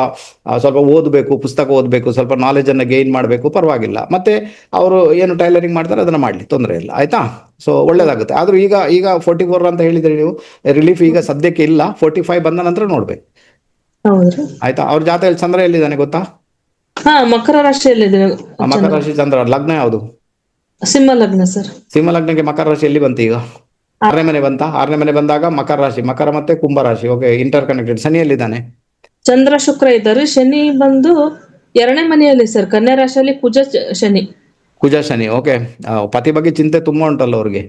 ಓದಬೇಕು, ಪುಸ್ತಕ ಓದಬೇಕು, ಸ್ವಲ್ಪ ನಾಲೆಜ್ ಅನ್ನ ಗೇನ್ ಮಾಡಬೇಕು, ಪರವಾಗಿಲ್ಲ. ಮತ್ತೆ ಅವರು ಏನು ಟೈಲರಿಂಗ್ ಮಾಡ್ತಾರೆ ಅದನ್ನ ಮಾಡ್ಲಿ, ತೊಂದರೆ ಇಲ್ಲ, ಆಯ್ತಾ? ಸೊ ಒಳ್ಳೇದಾಗುತ್ತೆ. ಆದ್ರೂ ಈಗ 44 ಅಂತ ಹೇಳಿದ್ರೆ ನೀವು, ರಿಲೀಫ್ ಈಗ ಸದ್ಯಕ್ಕೆ ಇಲ್ಲ, 45 ಬಂದ ನಂತರ ನೋಡ್ಬೇಕು, ಹೌದ್ರಿ? ಆಯ್ತಾ? ಅವ್ರ ಜಾತಕದಲ್ಲಿ ಚಂದ್ರ ಎಲ್ಲಿದ್ದಾನೆ ಗೊತ್ತಾ? ಮಕರ ರಾಶಿಯಲ್ಲಿದೆ. ಮಕರ ರಾಶಿ ಚಂದ್ರ. ಲಗ್ನ ಯಾವುದು? ಸಿಂಹ ಲಗ್ನ ಸರ್. ಸಿಂಹ ಲಗ್ನಕ್ಕೆ ಮಕರ ರಾಶಿ ಎಲ್ಲಿ ಬಂತು ಈಗ? 6ನೇ ಮನೆ ಬಂತ. 6ನೇ ಮನೆ ಬಂದಾಗ ಮಕರ ರಾಶಿ, ಮಕರ ಮತ್ತೆ ಕುಂಭ ರಾಶಿ, ಓಕೆ, ಇಂಟರ್ ಕನೆಕ್ಟೆಡ್. ಶನಿ ಎಲ್ಲಿದ್ದಾನೆ? ಚಂದ್ರ ಶುಕ್ರ ಇದ್ದಾರೆ. ಶನಿ ಬಂದು 2ನೇ ಮನೆಯಲ್ಲಿ ಸರ್, ಕನ್ಯಾ ರಾಶಿಯಲ್ಲಿ ಶನಿ. ಕುಜ ಶನಿ, ಓಕೆ. ಪತಿ ಬಗ್ಗೆ ಚಿಂತೆ ತುಂಬಾ ಉಂಟಲ್ಲ ಅವ್ರಿಗೆ,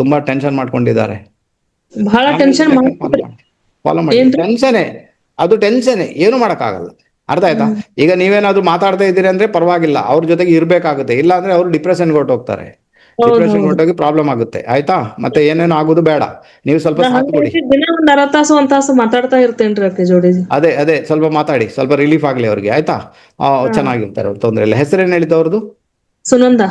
ತುಂಬಾ ಟೆನ್ಷನ್ ಮಾಡ್ಕೊಂಡಿದ್ದಾರೆ. ಬಹಳ ಟೆನ್ಷನ್ ಫಾಲೋ ಮಾಡಿ. ಟೆನ್ಷನ್, ಅದು ಟೆನ್ಷನ್, ಏನು ಮಾಡಕ್ಕಾಗಲ್ಲ, ಅರ್ಥ ಆಯ್ತಾ? ಈಗ ನೀವೇನಾದ್ರೂ ಮಾತಾಡ್ತಾ ಇದ್ದೀರಿ ಅಂದ್ರೆ ಪರವಾಗಿಲ್ಲ, ಅವ್ರ ಜೊತೆಗೆ ಇರ್ಬೇಕಾಗುತ್ತೆ. ಇಲ್ಲ ಅಂದ್ರೆ ಅವರು ಡಿಪ್ರೆಷನ್ಗೆ ಹೊರಟೋಗ್ತಾರೆ, ಡಿಪ್ರೆಷನ್ ಹೊರಟೋಗಿ ಪ್ರಾಬ್ಲಮ್ ಆಗುತ್ತೆ, ಆಯ್ತಾ? ಮತ್ತೆ ಏನೇನು ಆಗೋದು ಬೇಡ, ನೀವು ಸ್ವಲ್ಪ ಸಾಥ್ ಕೊಡಿ. ದಿನ ಒಂದ್ 1 ತಾಸು 1 ತಾಸು ಮಾತಾಡ್ತಾ ಇರ್ತೇನ್ರಿ ಅಕ್ಕೆ ಜೋಡಿ. ಅದೇ ಸ್ವಲ್ಪ ಮಾತಾಡಿ, ಸ್ವಲ್ಪ ರಿಲೀಫ್ ಆಗ್ಲಿ ಅವ್ರಿಗೆ, ಆಯ್ತಾ? ಚೆನ್ನಾಗಿರ್ತಾರೆ ಅವ್ರು, ತೊಂದ್ರೆ ಇಲ್ಲ. ಹೆಸರೇನು ಹೇಳಿದ್ದು ಅವ್ರದ್ದು? ಸುನಂದ.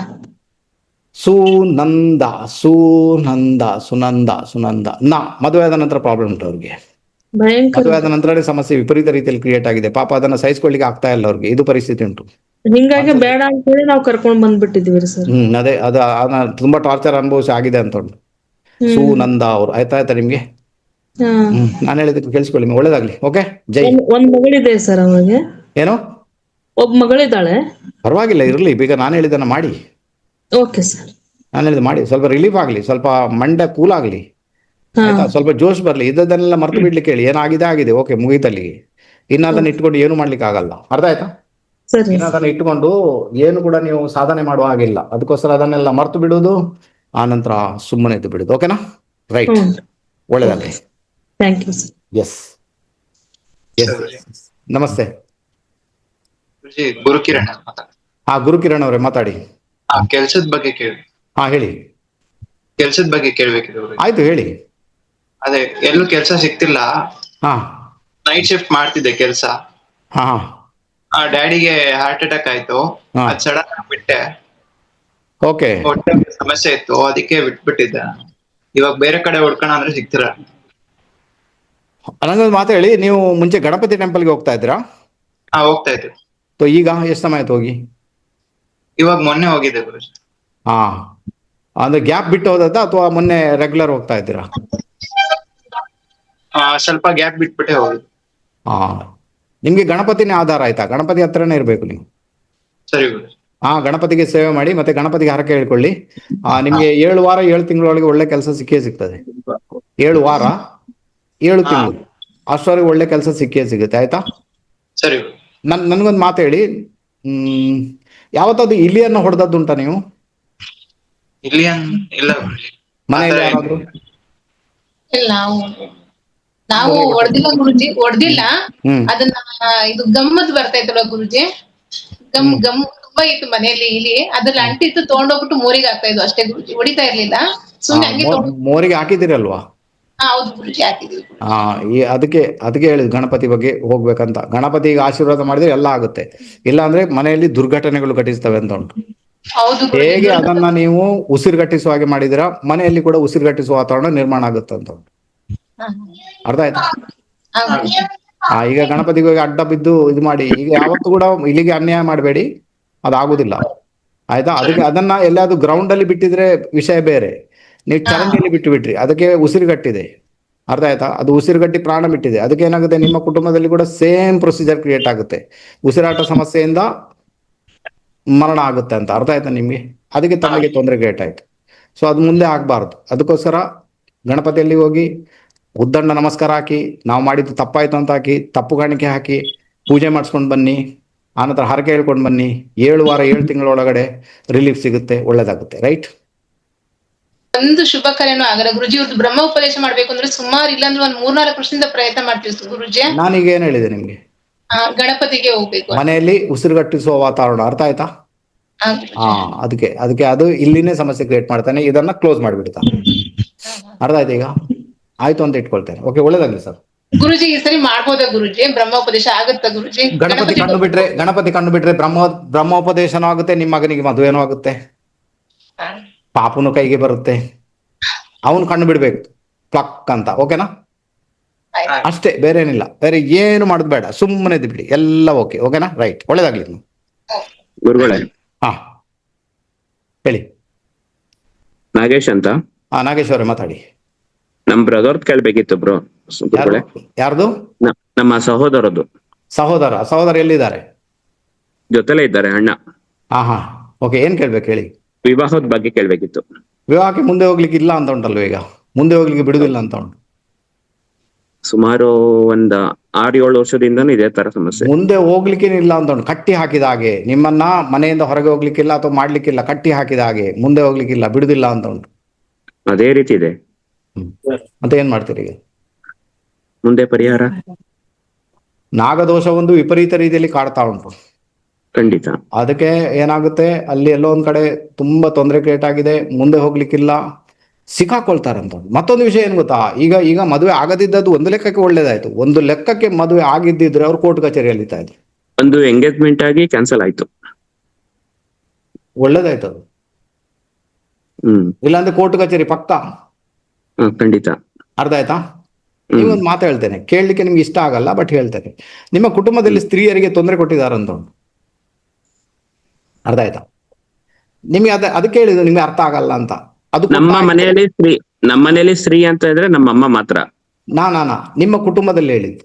ಸುನಂದ. ಮದುವೆ ಆದ ನಂತರ ಪ್ರಾಬ್ಲಮ್ ಉಂಟು ಅವ್ರಿಗೆ. ಭಯಂಕರ ಮದುವೆ ಆದ ನಂತರ ಸಮಸ್ಯೆ ವಿಪರೀತ ರೀತಿಯಲ್ಲಿ ಕ್ರಿಯೇಟ್ ಆಗಿದೆ. ಪಾಪ ಅದನ್ನ ಸಹಿಸ್ಕೊಳ್ಳಿಕ್ಕೆ ಆಗ್ತಾ ಇಲ್ಲ ಅವ್ರಿಗೆ, ಇದು ಪರಿಸ್ಥಿತಿ ಉಂಟು. ಹಿಂಗಾಗಿ ಬೇಡ ಅಂತ ಹೇಳಿ ನಾವು ಕರ್ಕೊಂಡ್ ಬಂದ್ಬಿಟ್ಟಿದ್ವಿ ಸರ್. ಅದೇ ತುಂಬಾ ಟಾರ್ಚರ್ ಅನುಭವಿಸಿ ಆಗಿದೆ ಅಂತ ಉಂಟು. ಸುನಂದ ಅವ್ರು, ಆಯ್ತಾ ನಿಮ್ಗೆ? ನಾನು ಹೇಳಿದ್ದಕ್ಕೆ ಕೇಳಿಸ್ಕೊಳ್ಳಿ, ಒಳ್ಳೇದಾಗ್ಲಿ, ಓಕೆ, ಜೈ. ಒಂದ್ ಮಗಳಿದೆ ಸರ್ ಅವಾಗ. ಏನೋ ಒಬ್ಬ ಮಗಳಿದ್ದಾಳೆ. ಪರವಾಗಿಲ್ಲ, ಇರ್ಲಿ, ಈಗ ನಾನು ಹೇಳಿದ್ದನ್ನ ಮಾಡಿ. Okay sir. ನಾನು ಹೇಳಿದ ಮಾಡಿ, ಸ್ವಲ್ಪ ರಿಲೀಫ್ ಆಗ್ಲಿ, ಸ್ವಲ್ಪ ಮಂಡೆ ಕೂಲ್ ಆಗ್ಲಿ, ಆಯ್ತಾ? ಸ್ವಲ್ಪ ಜೋಶ್ ಬರ್ಲಿ. ಇದ್ದದನ್ನೆಲ್ಲ ಮರ್ತು ಬಿಡ್ಲಿಕ್ಕೆ ಹೇಳಿ, ಆಗಿದೆ, ಓಕೆ, ಮುಗೀತಲ್ಲಿಗೆ. ಇನ್ನು ಅದನ್ನ ಇಟ್ಕೊಂಡು ಏನು ಮಾಡ್ಲಿಕ್ಕೆ ಆಗಲ್ಲ, ಅರ್ಥ ಆಯ್ತಾ? ಇನ್ನು ಅದನ್ನ ಇಟ್ಕೊಂಡು ಏನು ಕೂಡ ನೀವು ಸಾಧನೆ ಮಾಡುವ ಹಾಗಿಲ್ಲ. ಅದಕ್ಕೋಸ್ಕರ ಅದನ್ನೆಲ್ಲ ಮರ್ತು ಬಿಡುವುದು, ಆ ನಂತರ ಸುಮ್ಮನೆ ಇದ್ದು ಬಿಡುದು, ಓಕೆನಾ? ರೈಟ್, ಒಳ್ಳೇದಾಗ್ಲಿ. Thank you sir. ಎಸ್, ನಮಸ್ತೆ. ಗುರುಕಿರಣ್. ಗುರುಕಿರಣ್ ಅವರೇ, ಮಾತಾಡಿ. ಕೆಲ್ಸದ ಬಗ್ಗೆ ಕೇಳಿ. ಹೇಳಿ. ಕೆಲ್ಸದ ಬಗ್ಗೆ ಕೇಳ್ಬೇಕಿದೆ. ಆಯ್ತು, ಹೇಳಿ. ಅದೇ, ಎಲ್ಲೂ ಕೆಲ್ಸ ಸಿಕ್ತಿಲ್ಲ. ಹಾ, ನೈಟ್ ಶಿಫ್ಟ್ ಮಾಡ್ತಿದ್ದೆ ಕೆಲ್ಸ. ಹಾ, ಡ್ಯಾಡಿಗೆ ಹಾರ್ಟ್ ಅಟ್ಯಾಕ್ ಆಯ್ತು, ಅದ್ ಸಡನ್ ಆಗಿ ಬಿಟ್ಟೆ. ಓಕೆ. ಹೊಟ್ಟೆ ಸಮಸ್ಯೆ ಇತ್ತು, ಅದಕ್ಕೆ ಬಿಟ್ಬಿಟ್ಟಿದ್ದೆ. ಇವಾಗ ಬೇರೆ ಕಡೆ ಹುಡ್ಕೋಣ ಅಂದ್ರೆ ಸಿಗ್ತಿರ. ನಂಗೊಂದು ಮಾತು ಹೇಳಿ, ನೀವು ಮುಂಚೆ ಗಣಪತಿ ಟೆಂಪಲ್ಗೆ ಹೋಗ್ತಾ ಇದ್ದೀರಾ? ಹೋಗ್ತಾ ಇದ್ದೆ. ಈಗ ಎಷ್ಟು ಸಮಯ ಆಯ್ತು ಹೋಗಿ? ಇವಾಗ ಮೊನ್ನೆ ಹೋಗಿದ್ದೆ ಗುರುಜಿ. ಅಂದ್ರೆ ಗ್ಯಾಪ್ ಬಿಟ್ಟು ಹೋದದ್ದ ಅಥವಾ ಮೊನ್ನೆ ರೆಗ್ಯುಲರ್ ಹೋಗ್ತಾ ಇದ್ದೀರಾ? ಸ್ವಲ್ಪ ಗ್ಯಾಪ್ ಬಿಟ್ಬಿಟ್ಟೆ ಹೋಗಿದ್ದು. ನಿಮ್ಗೆ ಗಣಪತಿನೇ ಆಧಾರ, ಆಯ್ತಾ? ಗಣಪತಿ ಹತ್ರನೇ ಇರ್ಬೇಕು ನೀವು. ಸರಿ ಗುರುಜಿ. ಗಣಪತಿಗೆ ಸೇವೆ ಮಾಡಿ, ಮತ್ತೆ ಗಣಪತಿಗೆ ಹರಕೆ ಹೇಳ್ಕೊಳ್ಳಿ. ನಿಮ್ಗೆ 7 ವಾರ 7 ತಿಂಗಳೊಳಗೆ ಒಳ್ಳೆ ಕೆಲಸ ಸಿಕ್ಕೇ ಸಿಗ್ತದೆ. 7 ವಾರ 7 ತಿಂಗಳು ಅಷ್ಟವರೆಗೆ ಒಳ್ಳೆ ಕೆಲಸ ಸಿಕ್ಕೇ ಸಿಗುತ್ತೆ, ಆಯ್ತಾ? ಸರಿ. ನನ್ಗೊಂದು ಮಾತು ಹೇಳಿ, ಯಾವತ್ತಾದ್ರು ಇಲಿಯನ್ನ ಹೊಡೆದದ್ದುಂಟಾ ನೀವು? ಇಲಿಯನ್ ಇಲ್ಲ ಗುರುಜಿ. ಮನೆಯಲ್ಲಿ ಯಾರಾದ್ರು? ಇಲ್ಲ, ನಾವು ಹೊಡೆದಿಲ್ಲ ಗುರುಜಿ, ಹೊಡೆದಿಲ್ಲ. ಅದನ್ನ ಇದು ಗಮ್ಮತ್ ಬರ್ತಾ ಇತ್ತಲ್ಲ ಗುರುಜಿ, ಗಮ್ ತುಂಬಾ ಇತ್ತು ಮನೆಯಲ್ಲಿ ಇಲಿ, ಅದ್ರಲ್ಲಿ ಅಂಟಿತ್ತು, ತಗೊಂಡೋಗ್ಬಿಟ್ಟು ಮೋರಿಗೆ ಹಾಕ್ತಾ ಇದ್ವು ಅಷ್ಟೇ ಗುರುಜಿ, ಹೊಡಿತಾ ಇರ್ಲಿಲ್ಲ, ಸುಮ್ನೆ ಹಂಗೆ ಮೋರಿಗೆ ಹಾಕಿದಿರಲ್ವಾ? ಹೌದು ಗುರುಜಿ, ಹಾಕಿದ್ವಿ. ಅದಕ್ಕೆ ಹೇಳಿದ್ ಗಣಪತಿ ಬಗ್ಗೆ ಹೋಗ್ಬೇಕಂತ. ಗಣಪತಿಗೆ ಆಶೀರ್ವಾದ ಮಾಡಿದ್ರೆ ಎಲ್ಲ ಆಗುತ್ತೆ, ಇಲ್ಲ ಅಂದ್ರೆ ಮನೆಯಲ್ಲಿ ದುರ್ಘಟನೆಗಳು ಘಟಿಸ್ತವೆ ಅಂತ ಉಂಟು. ಹೇಗೆ ಅದನ್ನ ನೀವು ಉಸಿರುಗಟ್ಟಿಸುವ ಹಾಗೆ ಮಾಡಿದಿರಾ, ಮನೆಯಲ್ಲಿ ಕೂಡ ಉಸಿರುಗಟ್ಟಿಸುವ ವಾತಾವರಣ ನಿರ್ಮಾಣ ಆಗುತ್ತೆ ಅಂತ ಉಂಟು. ಅರ್ಥ ಆಯ್ತಾ? ಈಗ ಗಣಪತಿಗೆ ಹೋಗಿ ಅಡ್ಡ ಬಿದ್ದು ಇದು ಮಾಡಿ, ಈಗ ಯಾವತ್ತೂ ಕೂಡ ಇಲ್ಲಿಗೆ ಅನ್ಯಾಯ ಮಾಡಬೇಡಿ, ಅದಾಗುದಿಲ್ಲ, ಆಯ್ತಾ? ಅದನ್ನ ಎಲ್ಲಾದ್ರೂ ಗ್ರೌಂಡ್ ಅಲ್ಲಿ ಬಿಟ್ಟಿದ್ರೆ ವಿಷಯ ಬೇರೆ. ನೀವು ಚರಂಡಿಯಲ್ಲಿ ಬಿಟ್ಟು ಬಿಟ್ರಿ, ಅದಕ್ಕೆ ಉಸಿರುಗಟ್ಟಿದೆ, ಅರ್ಥ ಆಯ್ತಾ? ಅದು ಉಸಿರುಗಟ್ಟಿ ಪ್ರಾಣ ಬಿಟ್ಟಿದೆ. ಅದಕ್ಕೆ ಏನಾಗುತ್ತೆ, ನಿಮ್ಮ ಕುಟುಂಬದಲ್ಲಿ ಕೂಡ ಸೇಮ್ ಪ್ರೊಸೀಜರ್ ಕ್ರಿಯೇಟ್ ಆಗುತ್ತೆ, ಉಸಿರಾಟ ಸಮಸ್ಯೆಯಿಂದ ಮರಣ ಆಗುತ್ತೆ ಅಂತ. ಅರ್ಥ ಆಯ್ತಾ ನಿಮ್ಗೆ? ಅದಕ್ಕೆ ತಮಗೆ ತೊಂದರೆ ಕ್ರಿಯೇಟ್ ಆಯ್ತು. ಸೊ ಅದು ಮುಂದೆ ಆಗ್ಬಾರ್ದು. ಅದಕ್ಕೋಸ್ಕರ ಗಣಪತಿಯಲ್ಲಿ ಹೋಗಿ ಉದ್ದಂಡ ನಮಸ್ಕಾರ ಹಾಕಿ, ನಾವು ಮಾಡಿದ್ದು ತಪ್ಪಾಯ್ತು ಅಂತ ಹಾಕಿ, ತಪ್ಪು ಕಾಣಿಕೆ ಹಾಕಿ ಪೂಜೆ ಮಾಡಿಸ್ಕೊಂಡು ಬನ್ನಿ. ಆನಂತರ ಹರಕೆ ಹೇಳ್ಕೊಂಡು ಬನ್ನಿ. 7 ವಾರ 7 ತಿಂಗಳೊಳಗಡೆ ರಿಲೀಫ್ ಸಿಗುತ್ತೆ, ಒಳ್ಳೇದಾಗುತ್ತೆ. ರೈಟ್? ಒಂದು ಶುಭ ಕಾರ್ಯನೂ ಆಗಲ್ಲ ಗುರುಜಿ. ಇವ್ರದ್ದು ಬ್ರಹ್ಮ ಉಪದೇಶ ಮಾಡ್ಬೇಕು ಅಂದ್ರೆ ಸುಮಾರು ಇಲ್ಲಾಂದ್ರೆ ಒಂದ್ 3-4 ವರ್ಷದಿಂದ ಪ್ರಯತ್ನ ಮಾಡ್ತೀವಿ ಗುರುಜಿ. ನಾನೀಗ ಏನ್ ಹೇಳಿದೆ ನಿಮ್ಗೆ? ಗಣಪತಿಗೆ ಹೋಗ್ಬೇಕು. ಮನೆಯಲ್ಲಿ ಉಸಿರುಗಟ್ಟಿಸುವ ವಾತಾವರಣ, ಅರ್ಥ ಆಯ್ತಾ? ಅದಕ್ಕೆ ಅದು ಇಲ್ಲಿನೇ ಸಮಸ್ಯೆ ಕ್ರಿಯೇಟ್ ಮಾಡ್ತಾನೆ, ಇದನ್ನ ಕ್ಲೋಸ್ ಮಾಡಿಬಿಡ್ತಾನೆ. ಅರ್ಥ ಆಯ್ತಾ? ಈಗ ಆಯ್ತು ಅಂತ ಇಟ್ಕೊಳ್ತೇನೆ. ಓಕೆ, ಒಳ್ಳೇದಾಗ್ಲಿ ಸರ್. ಗುರುಜಿ ಈ ಸರಿ ಮಾಡ್ಬೋದಾ ಗುರುಜಿ? ಬ್ರಹ್ಮೋಪದೇಶ ಆಗುತ್ತಾ ಗುರುಜಿ? ಗಣಪತಿ ಕಣ್ಣು ಬಿಟ್ರೆ ಬ್ರಹ್ಮೋಪದೇಶನೂ ಆಗುತ್ತೆ, ನಿಮ್ಮ ಮಗನಿಗೆ ಮದುವೆನೂ ಆಗುತ್ತೆ, ಪಾಪನು ಕೈಗೆ ಬರುತ್ತೆ. ಅವನು ಕಣ್ಣು ಬಿಡ್ಬೇಕು ಪ್ಲಕ್ ಅಂತ. ಓಕೆನಾ? ಅಷ್ಟೇ, ಬೇರೆ ಏನಿಲ್ಲ. ಬೇರೆ ಏನು ಮಾಡೋದು ಬೇಡ, ಸುಮ್ಮನೆ ಬಿಡಿ, ಎಲ್ಲ ಓಕೆ. ಓಕೆನಾ? ರೈಟ್, ಒಳ್ಳೇದಾಗ್ಲಿ. ಗುರುಗಳೇ, ಹಾ ಹೇಳಿ. ನಾಗೇಶ್ ಅಂತ. ನಾಗೇಶ್ ಅವರೇ ಮಾತಾಡಿ. ನಮ್ ಬ್ರದರ್ ಕೇಳ್ಬೇಕಿತ್ತು ಬ್ರೋ. ಗುರುಗಳೇ, ಯಾರ್ದು? ನಮ್ಮ ಸಹೋದರದ್ದು. ಸಹೋದರ ಎಲ್ಲಿದ್ದಾರೆ? ಜೊತೆಲೇ ಇದ್ದಾರೆ, ಅಣ್ಣ. ಹಾ ಓಕೆ, ಏನ್ ಕೇಳ್ಬೇಕು ಹೇಳಿ. ವಿವಾಹದ ಬಗ್ಗೆ ಕೇಳ್ಬೇಕಿತ್ತು. ವಿವಾಹಕ್ಕೆ ಮುಂದೆ ಹೋಗ್ಲಿಕ್ಕೆ ಇಲ್ಲ ಅಂತ ಉಂಟಲ್ವ? ಈಗ ಮುಂದೆ ಹೋಗ್ಲಿಕ್ಕೆ ಬಿಡುದಿಲ್ಲ ಅಂತ ಉಂಟು. ಸುಮಾರು ಒಂದ್ 6-7 ವರ್ಷದಿಂದನೂ ಇದೇ ತರ ಸಮಸ್ಯೆ. ಮುಂದೆ ಹೋಗ್ಲಿಕ್ಕೆ ಇಲ್ಲ ಅಂತ ಉಂಟು. ಕಟ್ಟಿ ಹಾಕಿದ ಹಾಗೆ, ನಿಮ್ಮನ್ನ ಮನೆಯಿಂದ ಹೊರಗೆ ಹೋಗ್ಲಿಕ್ಕಿಲ್ಲ ಅಥವಾ ಮಾಡ್ಲಿಕ್ಕಿಲ್ಲ, ಕಟ್ಟಿ ಹಾಕಿದ ಹಾಗೆ, ಮುಂದೆ ಹೋಗ್ಲಿಕ್ಕಿಲ್ಲ, ಬಿಡುದಿಲ್ಲ ಅಂತ ಉಂಟು. ಅದೇ ರೀತಿ ಇದೆ. ಮತ್ತೆ ಏನ್ ಮಾಡ್ತೀರಿ ಈಗ? ಮುಂದೆ ಪರಿಹಾರ? ನಾಗದೋಷ ಒಂದು ವಿಪರೀತ ರೀತಿಯಲ್ಲಿ ಕಾಡ್ತಾ ಉಂಟು. ಖಂಡಿತ. ಅದಕ್ಕೆ ಏನಾಗುತ್ತೆ, ಅಲ್ಲಿ ಎಲ್ಲೋ ಒಂದ್ ಕಡೆ ತುಂಬಾ ತೊಂದರೆ ಕ್ರಿಯೇಟ್ ಆಗಿದೆ, ಮುಂದೆ ಹೋಗ್ಲಿಕ್ಕಿಲ್ಲ, ಸಿಕ್ಕಾಕೊಳ್ತಾರಂತ. ಮತ್ತೊಂದು ವಿಷಯ ಏನ್ ಗೊತ್ತಾ, ಈಗ ಮದುವೆ ಆಗದಿದ್ದದ್ದು ಒಂದು ಲೆಕ್ಕಕ್ಕೆ ಒಳ್ಳೇದಾಯ್ತು. ಒಂದು ಲೆಕ್ಕಕ್ಕೆ ಮದುವೆ ಆಗಿದ್ದಿದ್ರೆ ಅವ್ರು ಕೋರ್ಟ್ ಕಚೇರಿಯಲ್ಲಿ ಇರ್ತಾ ಇದ್ರು. ಒಂದು ಎಂಗೇಜ್ಮೆಂಟ್ ಆಗಿ ಕ್ಯಾನ್ಸಲ್ ಆಯ್ತು, ಒಳ್ಳೇದಾಯ್ತು ಅದು. ಇಲ್ಲಾಂದ್ರೆ ಕೋರ್ಟ್ ಕಚೇರಿ ಪಕ್ಕ. ಖಂಡಿತ. ಅರ್ಥ ಆಯ್ತಾ? ನೀವೊಂದು ಮಾತು ಹೇಳ್ತೇನೆ, ಕೇಳಲಿಕ್ಕೆ ನಿಮ್ಗೆ ಇಷ್ಟ ಆಗಲ್ಲ, ಬಟ್ ಹೇಳ್ತೇನೆ. ನಿಮ್ಮ ಕುಟುಂಬದಲ್ಲಿ ಸ್ತ್ರೀಯರಿಗೆ ತೊಂದರೆ ಕೊಟ್ಟಿದಾರಂತ ಉಂಟು. ಅರ್ಥ ಆಯ್ತಾ? ನಿಮ್ಗೆ ಅದಕ್ಕೆ ಹೇಳಿದ್ರು ನಿಮ್ಗೆ ಅರ್ಥ ಆಗಲ್ಲ ಅಂತ. ಅದು ನಮ್ಮ ಮನೆಯಲ್ಲಿ ಸ್ತ್ರೀ ಅಂತ ಇದ್ರೆ ನಮ್ಮ ಅಮ್ಮ ಮಾತ್ರ. ನಿಮ್ಮ ಕುಟುಂಬದಲ್ಲಿ ಹೇಳಿದ್ದು.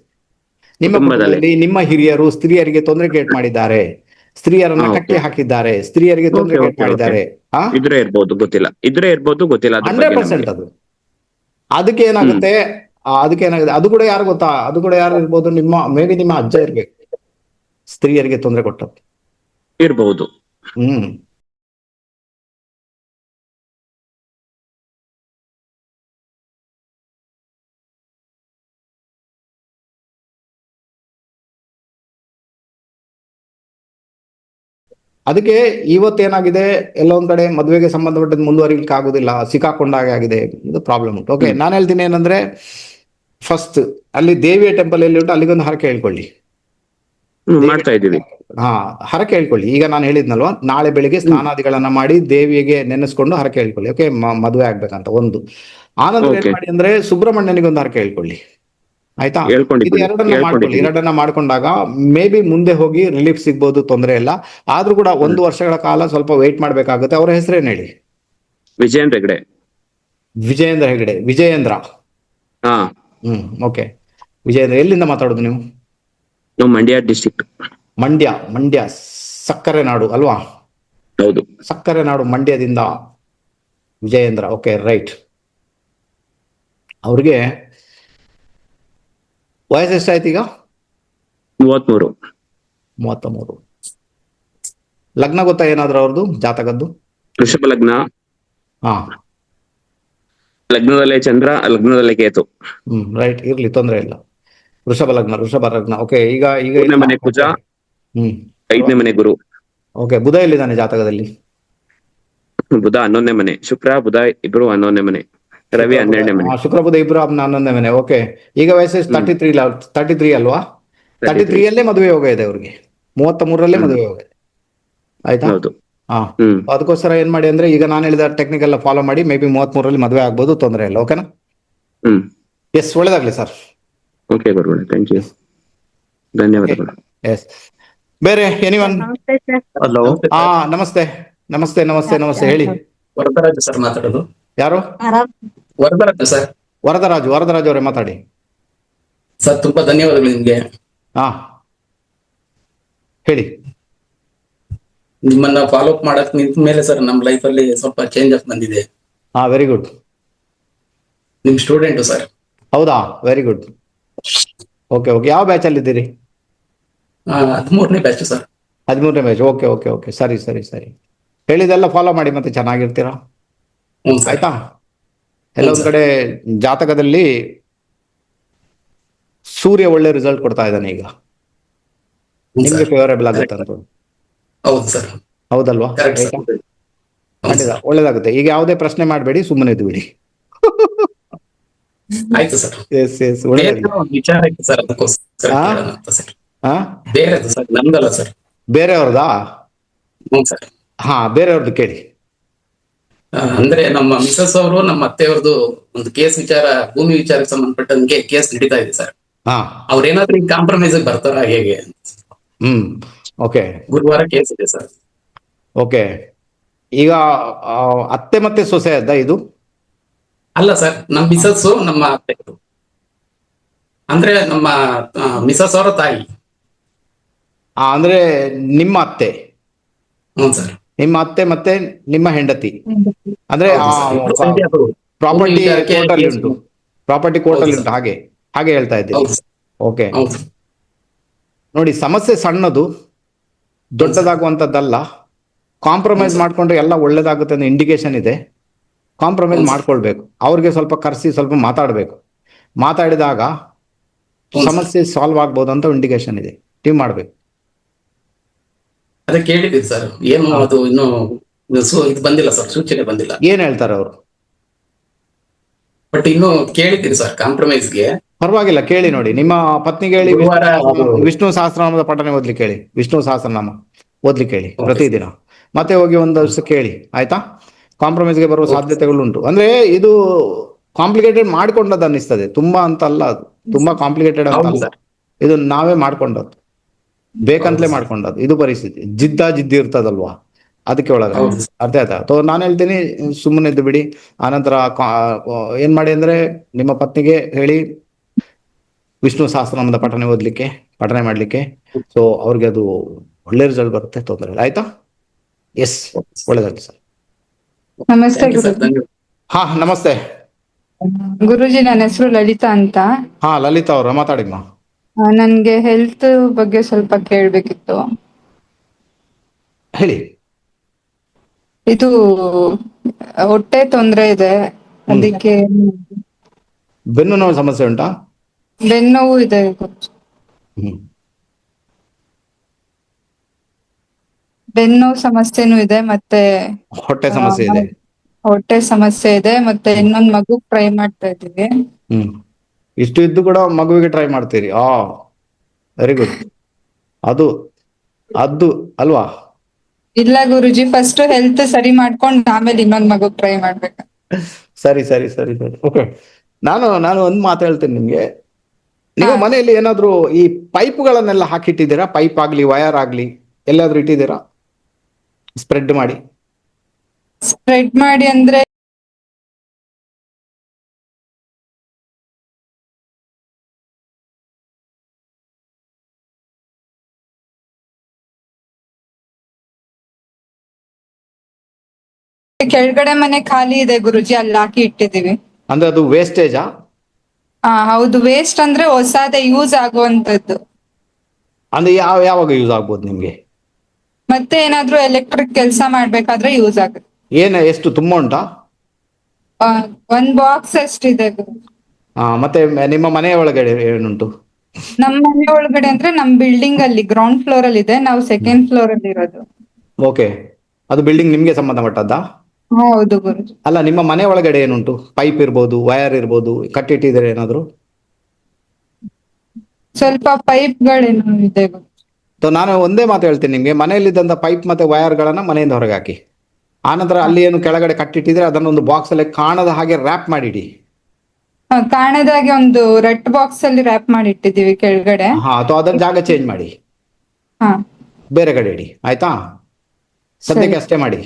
ನಿಮ್ಮ ಕುಟುಂಬದಲ್ಲಿ ನಿಮ್ಮ ಹಿರಿಯರು ಸ್ತ್ರೀಯರಿಗೆ ತೊಂದರೆ ಕ್ರಿಯೇಟ್ ಮಾಡಿದ್ದಾರೆ, ಸ್ತ್ರೀಯರನ್ನ ಕಟ್ಟಿ ಹಾಕಿದ್ದಾರೆ, ಸ್ತ್ರೀಯರಿಗೆ ತೊಂದರೆ ಕ್ರಿಯೇಟ್ ಮಾಡಿದ್ದಾರೆ. ಇದ್ರೆ ಇರ್ಬೋದು, ಗೊತ್ತಿಲ್ಲ. 100% ಅದು. ಅದಕ್ಕೆ ಏನಾಗುತ್ತೆ, ಅದು ಕೂಡ ಯಾರು ಗೊತ್ತಾ? ಅದು ಕೂಡ ಯಾರು ಇರ್ಬೋದು? ನಿಮ್ಮ ಅಜ್ಜ ಇರ್ಬೇಕು ಸ್ತ್ರೀಯರಿಗೆ ತೊಂದರೆ ಕೊಟ್ಟದ್ದು. ಇರ್ಬಹುದು. ಅದಕ್ಕೆ ಇವತ್ತೇನಾಗಿದೆ, ಎಲ್ಲೊಂದ್ ಕಡೆ ಮದುವೆಗೆ ಸಂಬಂಧಪಟ್ಟದ್ದು ಮುಂದುವರಿಲಿಕ್ಕೆ ಆಗುದಿಲ್ಲ, ಸಿಕ್ಕಾಕೊಂಡಾಗೆ ಆಗಿದೆ. ಇದು ಪ್ರಾಬ್ಲಮ್ ಉಂಟು. ಓಕೆ, ನಾನು ಹೇಳ್ತೀನಿ ಏನಂದ್ರೆ, ಫಸ್ಟ್ ಅಲ್ಲಿ ದೇವಿಯ ಟೆಂಪಲ್ ಎಲ್ಲಿ ಉಂಟು ಅಲ್ಲಿಗೊಂದು ಹರಕೆ ಹೇಳ್ಕೊಳ್ಳಿ. ಮಾಡ್ತಾ ಇದೀವಿ. ಹರಕೆ ಹೇಳ್ಕೊಳ್ಳಿ. ಈಗ ನಾನು ಹೇಳಿದ್ನಲ್ವಾ, ನಾಳೆ ಬೆಳಿಗ್ಗೆ ಸ್ನಾನಾದಿಗಳನ್ನ ಮಾಡಿ ದೇವಿಗೆ ನೆನೆಸ್ಕೊಂಡು ಹರಕೆ ಹೇಳ್ಕೊಳ್ಳಿ. ಓಕೆ, ಮದುವೆ ಆಗ್ಬೇಕಂತ ಒಂದು. ಆನಂತರ ಏನ್ ಮಾಡಿ ಅಂದ್ರೆ, ಸುಬ್ರಹ್ಮಣ್ಯನಿಗೊಂದು ಹರಕೆ ಹೇಳ್ಕೊಳ್ಳಿ. ಆಯ್ತಾ? ಇದು ಎರಡನ್ನ ಮಾಡ್ಕೊಂಡಾಗ ಮೇ ಬಿ ಮುಂದೆ ಹೋಗಿ ರಿಲೀಫ್ ಸಿಗ್ಬೋದು, ತೊಂದರೆ ಇಲ್ಲ. ಆದ್ರೂ ಕೂಡ 1 ವರ್ಷಗಳ ಕಾಲ ಸ್ವಲ್ಪ ವೇಟ್ ಮಾಡ್ಬೇಕಾಗುತ್ತೆ. ಅವರ ಹೆಸರೇನ್ ಹೇಳಿ? ವಿಜಯೇಂದ್ರ ಹೆಗಡೆ. ಓಕೆ, ವಿಜಯೇಂದ್ರ. ಎಲ್ಲಿಂದ ಮಾತಾಡೋದು ನೀವು? ಮಂಡ್ಯ ಡಿಸ್ಟ್ರಿಕ್ಟ್. ಮಂಡ್ಯ ಸಕ್ಕರೆ ನಾಡು ಅಲ್ವಾ? ಹೌದು, ಸಕ್ಕರೆ ನಾಡು, ಮಂಡ್ಯದಿಂದ ವಿಜಯೇಂದ್ರ. Okay, right. ಅವ್ರಿಗೆ ವಯಸ್ಸು ಎಷ್ಟಾಯ್ತು ಈಗ? 33. ಲಗ್ನ ಗೊತ್ತಾ ಏನಾದ್ರು ಅವ್ರದ್ದು ಜಾತಕದ್ದು? ವೃಷಭ ಲಗ್ನ. ಹಾ, ಲಗ್ನದಲ್ಲೇ ಚಂದ್ರ, ಲಗ್ನದಲ್ಲೇ ಕೇತು. ರೈಟ್, ಇರ್ಲಿ, ತೊಂದರೆ ಇಲ್ಲ. ವೃಷಭ ಲಗ್ನ. ಓಕೆ, ಈಗ ಮನೆ ಕುಜ, 5ನೇ ಮನೆ ಗುರು. ಓಕೆ, ಬುಧ ಎಲ್ಲಿದ್ದಾನೆ ಜಾತಕದಲ್ಲಿ? ಬುಧ 11ನೇ ಮನೆ. ಶುಕ್ರ ಬುಧ ಇಬ್ರು 11ನೇ ಮನೆ. ರವಿ 12ನೇ ಮನೆ. ಶುಕ್ರ ಬುಧ ಇಬ್ರು 11ನೇ ಮನೆ. ಓಕೆ, ಈಗ ವಯಸ್ಸು 33 ಅಲ್ವಾ? 33 ಅಲ್ಲೇ ಮದುವೆ ಯೋಗ ಇದೆ ಅವ್ರಿಗೆ. 33ರಲ್ಲೇ ಮದುವೆ ಯೋಗ ಇದೆ. ಆಯ್ತಾ? ಅದಕ್ಕೋಸ್ಕರ ಏನ್ ಮಾಡಿ ಅಂದ್ರೆ, ಈಗ ನಾನು ಹೇಳಿದ ಟೆಕ್ನಿಕ್ ಎಲ್ಲ ಫಾಲೋ ಮಾಡಿ ಮೇ ಬಿ 33ರಲ್ಲಿ ಮದುವೆ ಆಗ್ಬೋದು, ತೊಂದರೆ ಇಲ್ಲ. ಓಕೆನಾ? ಎಸ್, ಒಳ್ಳೇದಾಗ್ಲಿ ಸರ್. ಓಕೆ ಗುರುಗಳೇ, ಥ್ಯಾಂಕ್ ಯು, ಧನ್ಯವಾದಗಳು. ಎಸ್, ಬೇರೆ ಎನಿವನ್? ಹಲೋ. ನಮಸ್ತೆ. ಹೇಳಿ. ವರದರಾಜ ಸರ್ ಮಾತಾಡೋದು. ಯಾರು? ವರದರಾಜು ಸರ್. ವರದರಾಜು ಅವರೇ ಮಾತಾಡಿ. ಸರ್ ತುಂಬಾ ಧನ್ಯವಾದಗಳು ನಿಮ್ಗೆ. ಹಾ ಹೇಳಿ. ನಿಮ್ಮನ್ನ ಫಾಲೋ ಅಪ್ ಮಾಡಕ್ ನಿಂತ ಮೇಲೆ ಸರ್ ನಮ್ ಲೈಫ್ ಅಲ್ಲಿ ಸ್ವಲ್ಪ ಚೇಂಜಸ್ ಬಂದಿದೆ. ಹಾ ವೆರಿ ಗುಡ್. ನಿಮ್ ಸ್ಟೂಡೆಂಟ್ ಸರ್. ಹೌದಾ, ವೆರಿ ಗುಡ್. ಓಕೆ ಓಕೆ, ಯಾವ ಬ್ಯಾಚ್ ಅಲ್ಲಿ ಇದ್ದೀರಿ? 13ನೇ ಬ್ಯಾಚ್ ಸರ್. 13ನೇ ಬ್ಯಾಚ್. ಓಕೆ ಓಕೆ ಓಕೆ, ಸರಿ ಸರಿ ಸರಿ. ಹೇಳಿದೆಲ್ಲ ಫಾಲೋ ಮಾಡಿ ಮತ್ತೆ ಚೆನ್ನಾಗಿರ್ತೀರಾ. ಹ್ಞೂ ಸರ್. ಆಯ್ತಾ? ಎಲ್ಲೊಂದ್ ಕಡೆ ಜಾತಕದಲ್ಲಿ ಸೂರ್ಯ ಒಳ್ಳೆ ರಿಸಲ್ಟ್ ಕೊಡ್ತಾ ಇದ್ದಾನೆ ಈಗ, ನಿಮ್ಗೆ ಫೇವರೇಬಲ್ ಆಗುತ್ತೆ ಅಂತ. ಹೌದು ಸರ್. ಹೌದಲ್ವಾ? Correct sir. ಆಯ್ತಾ? ಖಂಡಿತ ಒಳ್ಳೇದಾಗುತ್ತೆ. ಈಗ ಯಾವುದೇ ಪ್ರಶ್ನೆ ಮಾಡಬೇಡಿ, ಸುಮ್ಮನೆ ಇದ್ದು ಬಿಡಿ. ಆಯ್ತು ಸರ್. ಎಸ್ ಎಸ್, ಒಳ್ಳೇದಾಗಲಿ. ವಿಚಾರ ಇತ್ತು ಸರ್, ಅದಕ್ಕೋಸ್ಕರ ಹಾ? ಕೇಳೋಣ ಅಂತ ಸರ್. ಹಾ, ಬೇರೆದು ಸರ್, ನಮ್ದಲ್ಲ ಸರ್. ಬೇರೆಯವ್ರದಾ? ಹ್ಞೂ ಸರ್. ಹಾ, ಬೇರೆಯವ್ರದ್ದು ಕೇಳಿ. ಅಂದ್ರೆ ನಮ್ಮ ಮಿಸಸ್ ಅವರು ನಮ್ಮ ಅತ್ತೆಯವ್ರದ್ದು ಒಂದು ಕೇಸ್ ವಿಚಾರ, ಭೂಮಿ ವಿಚಾರಕ್ಕೆ ಸಂಬಂಧಪಟ್ಟಂಗೆ ಕೇಸ್ ನಡೀತಾ ಇದೆ ಸರ್. ಹಾ, ಅವ್ರೇನಾದ್ರೂ ಈ ಕಾಂಪ್ರಮೈಸ್ ಬರ್ತಾರ ಹೇಗೆ? ಓಕೆ ಗುರುವಾರ ಕೇಸ್ ಇದೆ ಸರ್. ಓಕೆ. ಈಗ ಅತ್ತೆ ಮತ್ತೆ ಸೊಸೆ ಅದ ಇದು? ಅಲ್ಲ ಸರ್, ನಮ್ಮ ಮಿಸಸ್ ನಮ್ಮ ಅತ್ತೆ, ಅಂದ್ರೆ ನಮ್ಮ ಮಿಸಸ್ ಅವರ ತಾಯಿ. ಅಂದ್ರೆ ನಿಮ್ಮ ಅತ್ತೆ? ಹ್ಞೂ ಸರ್. ನಿಮ್ಮ ಅತ್ತೆ ಮತ್ತೆ ನಿಮ್ಮ ಹೆಂಡತಿ ಅಂದ್ರೆ ಪ್ರಾಪರ್ಟಿ ಭೂಮಿ ವಿಚಾರಕ್ಕೆ ಕೋರ್ಟ್ ಅಲ್ಲಿ ಕೇಸ್ ಉಂಟು, ಪ್ರಾಪರ್ಟಿ ಕೋರ್ಟ್ ಅಲ್ಲಿ ಹೌದು ಉಂಟು, ಹಾಗೆ ಹಾಗೆ ಹೇಳ್ತಾ ಇದ್ದೀನಿ. ಹೌದು ಸರ್. ಓಕೆ ಹೌದು. ನೋಡಿ, ಸಮಸ್ಯೆ ಸಣ್ಣದು ದೊಡ್ಡದಾಗುವಂಥದ್ದಲ್ಲ. ಕಾಂಪ್ರಮೈಸ್ ಮಾಡ್ಕೊಂಡ್ರೆ ಎಲ್ಲ ಒಳ್ಳೇದಾಗುತ್ತೆ ಅನ್ನೋ ಇಂಡಿಕೇಶನ್ ಇದೆ. ಕಾಂಪ್ರಮೈಸ್ ಮಾಡ್ಕೊಳ್ಬೇಕು. ಅವ್ರಿಗೆ ಸ್ವಲ್ಪ ಕರೆಸಿ ಸ್ವಲ್ಪ ಮಾತಾಡಬೇಕು. ಮಾತಾಡಿದಾಗ ಸಮಸ್ಯೆ ಸಾಲ್ವ್ ಆಗ್ಬೋದು ಅಂತ ಇಂಡಿಕೇಶನ್ ಇದೆ. ನೀವು ಮಾಡ್ಬೇಕು. ಅದೇ ಕೇಳಿದ್ದೀವಿ ಸರ್, ಏನು ಅದು ಇನ್ನು ಇದು ಬಂದಿಲ್ಲ ಸರ್, ಸೂಚನೆ ಬಂದಿಲ್ಲ. ಏನ್ ಹೇಳ್ತಾರೆ ಅವರು? ಬಟ್ ಇನ್ನು ಕೇಳಿದ್ದೀರಿ ಸರ್ ಕಾಂಪ್ರಮೈಸ್ಗೆ. ಪರವಾಗಿಲ್ಲ, ಕೇಳಿ ನೋಡಿ. ನಿಮ್ಮ ಪತ್ನಿಗೆ ಹೇಳಿ ಗುರುವಾರ ವಿಷ್ಣು ಸಹಸ್ರನಾಮದ ಪಠನೆ ಓದ್ಲಿಕ್ಕೆ ಹೇಳಿ. ವಿಷ್ಣು ಸಹಸ್ರನಾಮ ಓದ್ಲಿಕ್ಕೆ ಹೇಳಿ Okay. ಪ್ರತಿದಿನ. ಮತ್ತೆ ಹೋಗಿ ಒಂದು ವರ್ಷ ಕೇಳಿ, ಆಯ್ತಾ? ಕಾಂಪ್ರಮೈಸ್ಗೆ ಬರುವ ಸಾಧ್ಯತೆಗಳು ಉಂಟು. ಅಂದ್ರೆ ಇದು ಕಾಂಪ್ಲಿಕೇಟೆಡ್ ಮಾಡ್ಕೊಂಡದ್ದು ಅನ್ನಿಸ್ತದೆ, ತುಂಬಾ ಅಂತ ಅಲ್ಲ. ಅದು ತುಂಬಾ ಕಾಂಪ್ಲಿಕೇಟೆಡ್ ಅಂತ ಹೌದು ಅಲ್ಲ. ಸರ್. ಇದು ನಾವೇ ಮಾಡ್ಕೊಂಡದ್ದು, ಬೇಕಂತಲೇ ಮಾಡ್ಕೊಂಡದ್ದು. ಇದು ಪರಿಸ್ಥಿತಿ ಜಿದ್ದಿ ಇರ್ತದಲ್ವಾ, ಅದಕ್ಕೆ ಒಳಗ. ಹೌದು ಸರ್. ಅರ್ಥ ಆಯ್ತಾ? ನಾನು ಹೇಳ್ತೀನಿ, ಸುಮ್ಮನೆ ಇದ್ದು ಬಿಡಿ. ಆನಂತರ ಏನ್ ಮಾಡಿ ಅಂದ್ರೆ, ನಿಮ್ಮ ಪತ್ನಿಗೆ ಹೇಳಿ ವಿಷ್ಣು ಸಹಸ್ರನಾಮದ ಪಠನೆ ಮಾಡ್ಲಿಕ್ಕೆ. ಸೊ ಅವ್ರಿಗೆ ಅದು ಒಳ್ಳೆ ರಿಸಲ್ಟ್ ಬರುತ್ತೆ, ತೊಂದರೆ ಇಲ್ಲ. ಆಯ್ತಾ? ಎಸ್, ಒಳ್ಳೇದಾಗ್ಲಿ ಸರ್. ನಮಸ್ತೆ Thank you sir. ಗುರುಜಿ. ಧನ್ಯವಾದ. ಹಾ ನಮಸ್ತೆ. ಗುರುಜಿ, ನನ್ನ ಹೆಸರು ಲಲಿತಾ ಅಂತ. ಹಾ ಲಲಿತಾ ಅವ್ರ ಮಾತಾಡಿಮ್ಮ. ನನ್ಗೆ ಹೆಲ್ತ್ ಬಗ್ಗೆ ಸ್ವಲ್ಪ ಕೇಳ್ಬೇಕಿತ್ತು. ಹೇಳಿ. ಇದು ಹೊಟ್ಟೆ ತೊಂದ್ರೆ ಇದೆ, ಅದಕ್ಕೆ. ಬೆನ್ನು ನೋವು ಸಮಸ್ಯೆ ಉಂಟಾ? ಬೆನ್ನೋವು ಇದೆ ಗುರೂಜಿ. ಬೆನ್ನೋವು ಸಮಸ್ಯೆನೂ ಇದೆ, ಮತ್ತೆ ಹೊಟ್ಟೆ ಸಮಸ್ಯೆ ಇದೆ. ಹೊಟ್ಟೆ ಸಮಸ್ಯೆ ಇದೆ, ಮತ್ತೆ ಇನ್ನೊಂದ್ ಮಗು ಟ್ರೈ ಮಾಡ್ತಾ ಇದೀವಿ. ಇಷ್ಟು ಇದ್ದು ಕೂಡ ಮಗುವಿಗೆ ಟ್ರೈ ಮಾಡ್ತೀರಿ? Very good. ಅದು ಅಲ್ವಾ? ಇಲ್ಲ ಗುರುಜಿ, ಫಸ್ಟ್ ಹೆಲ್ತ್ ಸರಿ ಮಾಡ್ಕೊಂಡ್ ಆಮೇಲೆ ಇನ್ನೊಂದ್ ಮಗು ಟ್ರೈ ಮಾಡ್ಬೇಕು. ಸರಿ ಸರಿ ಸರಿ ಸರಿ. ಓಕೆ, ನಾನು ಒಂದು ಮಾತು ಹೇಳ್ತೇನೆ ನಿಮ್ಗೆ. ನೀವು ಮನೆಯಲ್ಲಿ ಏನಾದ್ರೂ ಈ ಪೈಪ್ಗಳನ್ನೆಲ್ಲ ಹಾಕಿಟ್ಟಿದ್ದೀರಾ? ಪೈಪ್ ಆಗ್ಲಿ ವಯರ್ ಆಗ್ಲಿ ಎಲ್ಲಾದ್ರೂ ಇಟ್ಟಿದ್ದೀರಾ ಸ್ಪ್ರೆಡ್ ಮಾಡಿ? ಸ್ಪ್ರೆಡ್ ಮಾಡಿ ಅಂದ್ರೆ ಕೆಳಗಡೆ ಮನೆ ಖಾಲಿ ಇದೆ ಗುರುಜಿ, ಅಲ್ಲಿ ಹಾಕಿ ಇಟ್ಟಿದೀವಿ. ಅಂದ್ರೆ ಅದು ವೇಸ್ಟೇಜಾ? ಹೌದು, ವೇಸ್ಟ್ ಅಂದ್ರೆ ಹೊಸಾದೆ ಯೂಸ್ ಆಗುವಂತದ್ದು. ಅಂದ್ರೆ ಯಾವಾಗ ಯೂಸ್ ಆಗ್ಬೋದು ನಿಮ್ಗೆ? ಮತ್ತೆ ಏನಾದ್ರೂ ಎಲೆಕ್ಟ್ರಿಕ್ ಕೆಲಸ ಮಾಡ್ಬೇಕಾದ್ರೆ ಯೂಸ್ ಆಗುತ್ತೆ. ಎಷ್ಟು ತುಂಬಾ ಉಂಟಾ? ಒಂದ್ ಬಾಕ್ಸ್ ಎಷ್ಟಿದೆ ಗುರುಜಿ? ಮತ್ತೆ ನಿಮ್ಮ ಮನೆಯ ಒಳಗಡೆ ಏನುಂಟು? ನಮ್ ಮನೆ ಒಳಗಡೆ ಅಂದ್ರೆ ನಮ್ ಬಿಲ್ಡಿಂಗ್ ಅಲ್ಲಿ ಗ್ರೌಂಡ್ ಫ್ಲೋರ್ ಅಲ್ಲಿ ಇದೆ, ನಾವು ಸೆಕೆಂಡ್ ಫ್ಲೋರ್ ಅಲ್ಲಿ ಇರೋದು. ಓಕೆ, ಅದು ಬಿಲ್ಡಿಂಗ್ ನಿಮ್ಗೆ ಸಂಬಂಧಪಟ್ಟದ್ದಾ? ಹೌದು ಗುರುಜಿ. ಅಲ್ಲ, ನಿಮ್ಮ ಮನೆ ಒಳಗಡೆ ಏನುಂಟು? ಪೈಪ್ ಇರ್ಬೋದು, ವಯರ್ ಇರ್ಬೋದು, ಕಟ್ಟಿಟ್ಟಿದ್ರೆ ಏನಾದ್ರು? ಸ್ವಲ್ಪ ಪೈಪ್ಗಳೇನು ಇದೆ ಗುರುಜಿ. ನಾನು ಒಂದೇ ಮಾತು ಹೇಳ್ತೀನಿ ನಿಮ್ಗೆ, ಮನೆಯಲ್ಲಿದ್ದಂತ ಪೈಪ್ ಮತ್ತೆ ವಯರ್ಗಳನ್ನ ಮನೆಯಿಂದ ಹೊರಗೆ ಹಾಕಿ. ಆನಂತರ ಅಲ್ಲಿ ಏನು ಕೆಳಗಡೆ ಕಟ್ಟಿಟ್ಟಿದ್ರೆ ಅದನ್ನೊಂದು ಬಾಕ್ಸ್ ಅಲ್ಲಿ ಕಾಣದ ಹಾಗೆ ರ್ಯಾಪ್ ಮಾಡಿಡಿ. ಕಾಣದಾಗೆ ಒಂದು ರೆಡ್ ಬಾಕ್ಸ್ ಅಲ್ಲಿ ರ್ಯಾಪ್ ಮಾಡಿ ಇಟ್ಟಿದೀವಿ ಕೆಳಗಡೆ. ಅಥವಾ ಅದನ್ನ ಜಾಗ ಚೇಂಜ್ ಮಾಡಿ, ಹಾ ಬೇರೆ ಕಡೆ ಇಡಿ. ಆಯ್ತಾ? ಸದ್ಯಕ್ಕೆ ಅಷ್ಟೇ ಮಾಡಿ.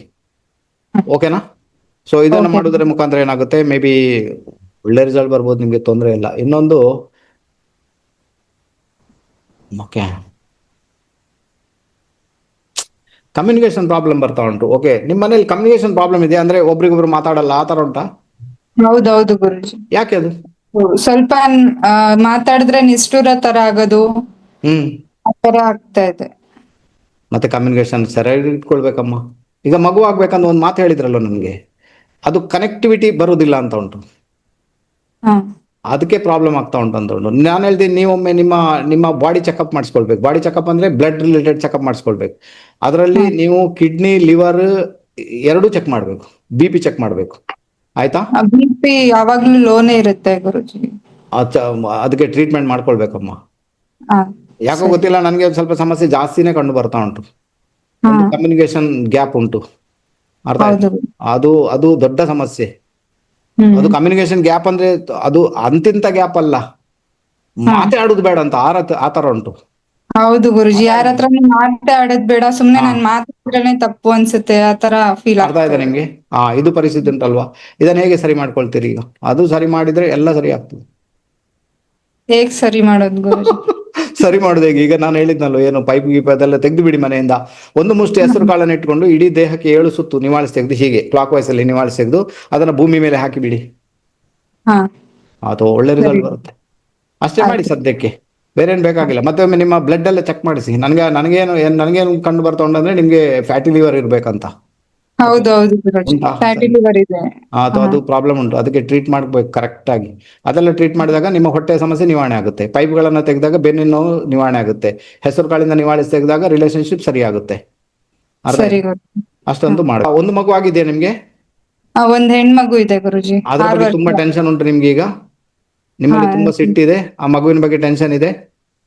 ಓಕೆನಾ? ಸೊ ಇದನ್ನ Okay. ಮಾಡೋದ್ರ ಮುಖಾಂತರ ಏನಾಗುತ್ತೆ, ಮೇ ಬಿ ಒಳ್ಳೆ ರಿಸಲ್ಟ್ ಬರ್ಬೋದು, ನಿಮ್ಗೆ ತೊಂದರೆ ಇಲ್ಲ. ಇನ್ನೊಂದು ಓಕೆ, ಕಮ್ಯುನಿಕೇಶನ್ ಪ್ರಾಬ್ಲಮ್ ಬರ್ತಾ ಉಂಟು. ಓಕೆ, ನಿಮ್ಮ ಮನೇಲಿ ಕಮ್ಯುನಿಕೇಶನ್ ಪ್ರಾಬ್ಲಮ್ ಇದೆ ಅಂದ್ರೆ ಒಬ್ರಿಗೊಬ್ರು ಮಾತಾಡಲ್ಲ ಆ ತರ ಉಂಟಾ? ಹೌದೌದು ಗುರುಜಿ. ಯಾಕೆ ಅದು? ಸ್ವಲ್ಪ ಮಾತಾಡಿದ್ರೆ ನಿಷ್ಠುರ ತರ ಆಗೋದು, ಆ ತರ ಆಗ್ತಾ ಇದೆ. ಮತ್ತೆ ಕಮ್ಯುನಿಕೇಶನ್ ಸರಿಯಾಗಿ ಇಟ್ಕೊಳ್ಬೇಕಮ್ಮ. ಈಗ ಮಗು ಆಗ್ಬೇಕಂತ ಒಂದು ಮಾತು ಹೇಳಿದ್ರಲ್ಲ ನನಗೆ, ಅದು ಕನೆಕ್ಟಿವಿಟಿ ಬರುವುದಿಲ್ಲ ಅಂತ ಉಂಟು, ಹಾ ಅದಕ್ಕೆ ಪ್ರಾಬ್ಲಮ್ ಆಗ್ತಾ ಉಂಟು ಅಂತ ಉಂಟು. ನಾನು ಹೇಳ್ತೀನಿ, ನೀವೊಮ್ಮೆ ನಿಮ್ಮ ಬಾಡಿ ಚೆಕಪ್ ಮಾಡಿಸ್ಕೊಳ್ಬೇಕು. ಬಾಡಿ ಚೆಕಪ್ ಅಂದ್ರೆ ಬ್ಲಡ್ ರಿಲೇಟೆಡ್ ಚೆಕಪ್ ಮಾಡಿಸ್ಕೊಳ್ಬೇಕು. ಅದರಲ್ಲಿ ನೀವು ಕಿಡ್ನಿ, ಲಿವರ್ ಎರಡೂ ಚೆಕ್ ಮಾಡಬೇಕು, BP ಚೆಕ್ ಮಾಡಬೇಕು. ಆಯ್ತಾ? BP ಯಾವಾಗ್ಲೂ ಲೋನೇ ಇರುತ್ತೆ ಗುರುಜಿ. ಅದಕ್ಕೆ ಟ್ರೀಟ್ಮೆಂಟ್ ಮಾಡ್ಕೊಳ್ಬೇಕಮ್ಮ. ಹಾ ಯಾಕೋ ಗೊತ್ತಿಲ್ಲ, ನನಗೆ ಒಂದು ಸ್ವಲ್ಪ ಸಮಸ್ಯೆ ಜಾಸ್ತಿನೇ ಕಂಡು ಬರ್ತಾ ಉಂಟು. ಹಾ ಕಮ್ಯುನಿಕೇಶನ್ ಗ್ಯಾಪ್ ಉಂಟು, ಅರ್ಥ ಆಯ್ತಾ? ಹೌದು. ಅದು ದೊಡ್ಡ ಸಮಸ್ಯೆ. ಅದು ಹ್ಮ್ ಕಮ್ಯುನಿಕೇಶನ್ ಗ್ಯಾಪ್ ಅಂದ್ರೆ ಅದು ಅಂತಿಂತ ಗ್ಯಾಪ್ ಅಲ್ಲ, ಮಾತಾಡುದು ಬೇಡ ಅಂತ ಆ ತರ ಉಂಟು. ಹೌದು ಗುರುಜಿ, ಯಾರ ಹತ್ರ ಮಾತಾಡೋದ್ ಬೇಡ, ಸುಮ್ನೆ ನಾನ್ ಮಾತಾಡಿದ್ರೇನೆ ತಪ್ಪು ಅನ್ಸುತ್ತೆ, ಆ ತರ ಫೀಲ್ ಅರ್ಥ ಆಯ್ತಾ ನಿಮ್ಗೆ? ಇದು ಪರಿಸ್ಥಿತಿ ಉಂಟಲ್ವಾ? ಇದನ್ನ ಹೇಗೆ ಸರಿ ಮಾಡ್ಕೊಳ್ತೀರಿ ಈಗ? ಅದು ಸರಿ ಮಾಡಿದ್ರೆ ಎಲ್ಲ ಸರಿ ಆಗ್ತದೆ. ಹೇಗ್ ಸರಿ ಮಾಡೋದು ಗುರುಜಿ? ಸರಿ ಮಾಡುದು ಹೇಗೆ? ಈಗ ನಾನು ಹೇಳಿದ್ನಲ್ಲ, ಏನು ಪೈಪ್ ಗೀಪ್ ಅದೆಲ್ಲ ತೆಗೆದು ಬಿಡಿ ಮನೆಯಿಂದ. ಒಂದು ಮುಷ್ಟಿ ಹೆಸರು ಕಾಳನ್ನ ಇಟ್ಕೊಂಡು ಇಡೀ ದೇಹಕ್ಕೆ 7 ಸುತ್ತು ನಿವಾಳಿಸಿ ತೆಗೆದು, ಹೀಗೆ ಕ್ಲಾಕ್ ವೈಸ್ ಅಲ್ಲಿ ನಿವಾಳಿಸಿ ತೆಗೆದು ಅದನ್ನ ಭೂಮಿ ಮೇಲೆ ಹಾಕಿ ಬಿಡಿ. ಹಾ ಅದು ಒಳ್ಳೆ ರಿಸಲ್ಟ್ ಬರುತ್ತೆ. ಅಷ್ಟೇ ಮಾಡಿ ಸದ್ಯಕ್ಕೆ, ಬೇರೆ ಏನ್ ಬೇಕಾಗಿಲ್ಲ. ಮತ್ತೆ ಒಮ್ಮೆ ನಿಮ್ಮ ಬ್ಲಡ್ ಎಲ್ಲ ಚೆಕ್ ಮಾಡಿಸಿ. ನನಗೇನು ಕಂಡು ಬರ್ತಾ ಉಂಟಂದ್ರೆ ನಿಮ್ಗೆ ಫ್ಯಾಟಿ ಲಿವರ್ ಇರ್ಬೇಕಂತ. ಹೌದೌದು ಗುರುಜಿ, ಉಂಟಾ? ಫ್ಯಾಟಿ ಲಿವರ್ ಇದೆ. ಅದು ಪ್ರಾಬ್ಲಮ್ ಉಂಟು, ಅದಕ್ಕೆ ಟ್ರೀಟ್ ಮಾಡ್ಬೇಕು ಕರೆಕ್ಟ್ ಆಗಿ. ಅದೆಲ್ಲ ಟ್ರೀಟ್ ಮಾಡಿದಾಗ ನಿಮ್ಮ ಹೊಟ್ಟೆ ಸಮಸ್ಯೆ ನಿವಾರಣೆ ಆಗುತ್ತೆ. ಪೈಪ್ಗಳನ್ನ ತೆಗೆದಾಗ ಬೆನ್ನಿನ ನೋವು ನಿವಾರಣೆ ಆಗುತ್ತೆ. ಹೆಸರು ಕಾಳಿಂದ ನಿವಾಳಿಸಿ ತೆಗೆದಾಗ ರಿಲೇಶನ್ಶಿಪ್ ಸರಿ ಆಗುತ್ತೆ. ಸರಿ ಗುರುಜಿ. ಅಷ್ಟೊಂದು ಮಾಡ. ಒಂದು ಮಗು ಆಗಿದೆಯಾ ನಿಮ್ಗೆ? ಒಂದ್ ಹೆಣ್ಮಗು ಇದೆ ಗುರುಜಿ. ಅದ್ರ ಬಗ್ಗೆ ತುಂಬಾ ಟೆನ್ಷನ್ ಉಂಟು ನಿಮ್ಗೆ. ಈಗ ನಿಮ್ಮಲ್ಲಿ ತುಂಬಾ ಸಿಟ್ಟಿದೆ, ಆ ಮಗುವಿನ ಬಗ್ಗೆ ಟೆನ್ಷನ್ ಇದೆ,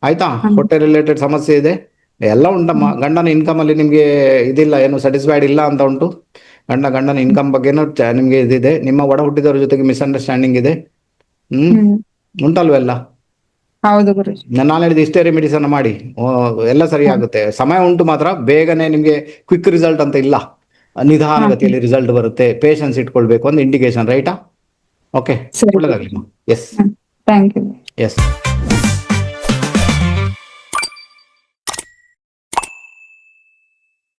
ಆಯ್ತಾ? ಹೊಟ್ಟೆ ರಿಲೇಟೆಡ್ ಸಮಸ್ಯೆ ಇದೆ, ಎಲ್ಲ ಉಂಟಮ್ಮ. ಗಂಡನ ಇನ್ಕಮ್ ಅಲ್ಲಿ ನಿಮ್ಗೆ ಇದಿಲ್ಲ, ಏನು ಸ್ಯಾಟಿಸ್ಫೈಡ್ ಇಲ್ಲ ಅಂತ ಉಂಟು. ಗಂಡನ ಇನ್ಕಮ್ ಬಗ್ಗೆನೂ ನಿಮ್ಗೆ ಇದಿದೆ. ನಿಮ್ಮ ಒಡ ಹುಟ್ಟಿದವ್ರ ಜೊತೆಗೆ ಮಿಸ್ಅಂಡರ್ಸ್ಟ್ಯಾಂಡಿಂಗ್ ಇದೆ. ಉಂಟಲ್ವೆಲ್ಲ? ಹೌದು ಗುರುಜಿ. ನಾನು ಹೇಳಿದ ಇಷ್ಟೇ ರೆಮಿಡೀಸ್ ಅನ್ನ ಮಾಡಿ, ಎಲ್ಲ ಸರಿ ಆಗುತ್ತೆ. ಸಮಯ ಉಂಟು ಮಾತ್ರ, ಬೇಗನೆ ನಿಮ್ಗೆ ಕ್ವಿಕ್ ರಿಸಲ್ಟ್ ಅಂತ ಇಲ್ಲ, ನಿಧಾನಗತಿಯಲ್ಲಿ ರಿಸಲ್ಟ್ ಬರುತ್ತೆ. ಪೇಷನ್ಸ್ ಇಟ್ಕೊಳ್ಬೇಕು, ಒಂದು ಇಂಡಿಕೇಶನ್, ರೈಟಾ? ಓಕೆ, ಒಳ್ಳೆದಾಗ್ಲಿ. Yes, thank you. ಎಸ್.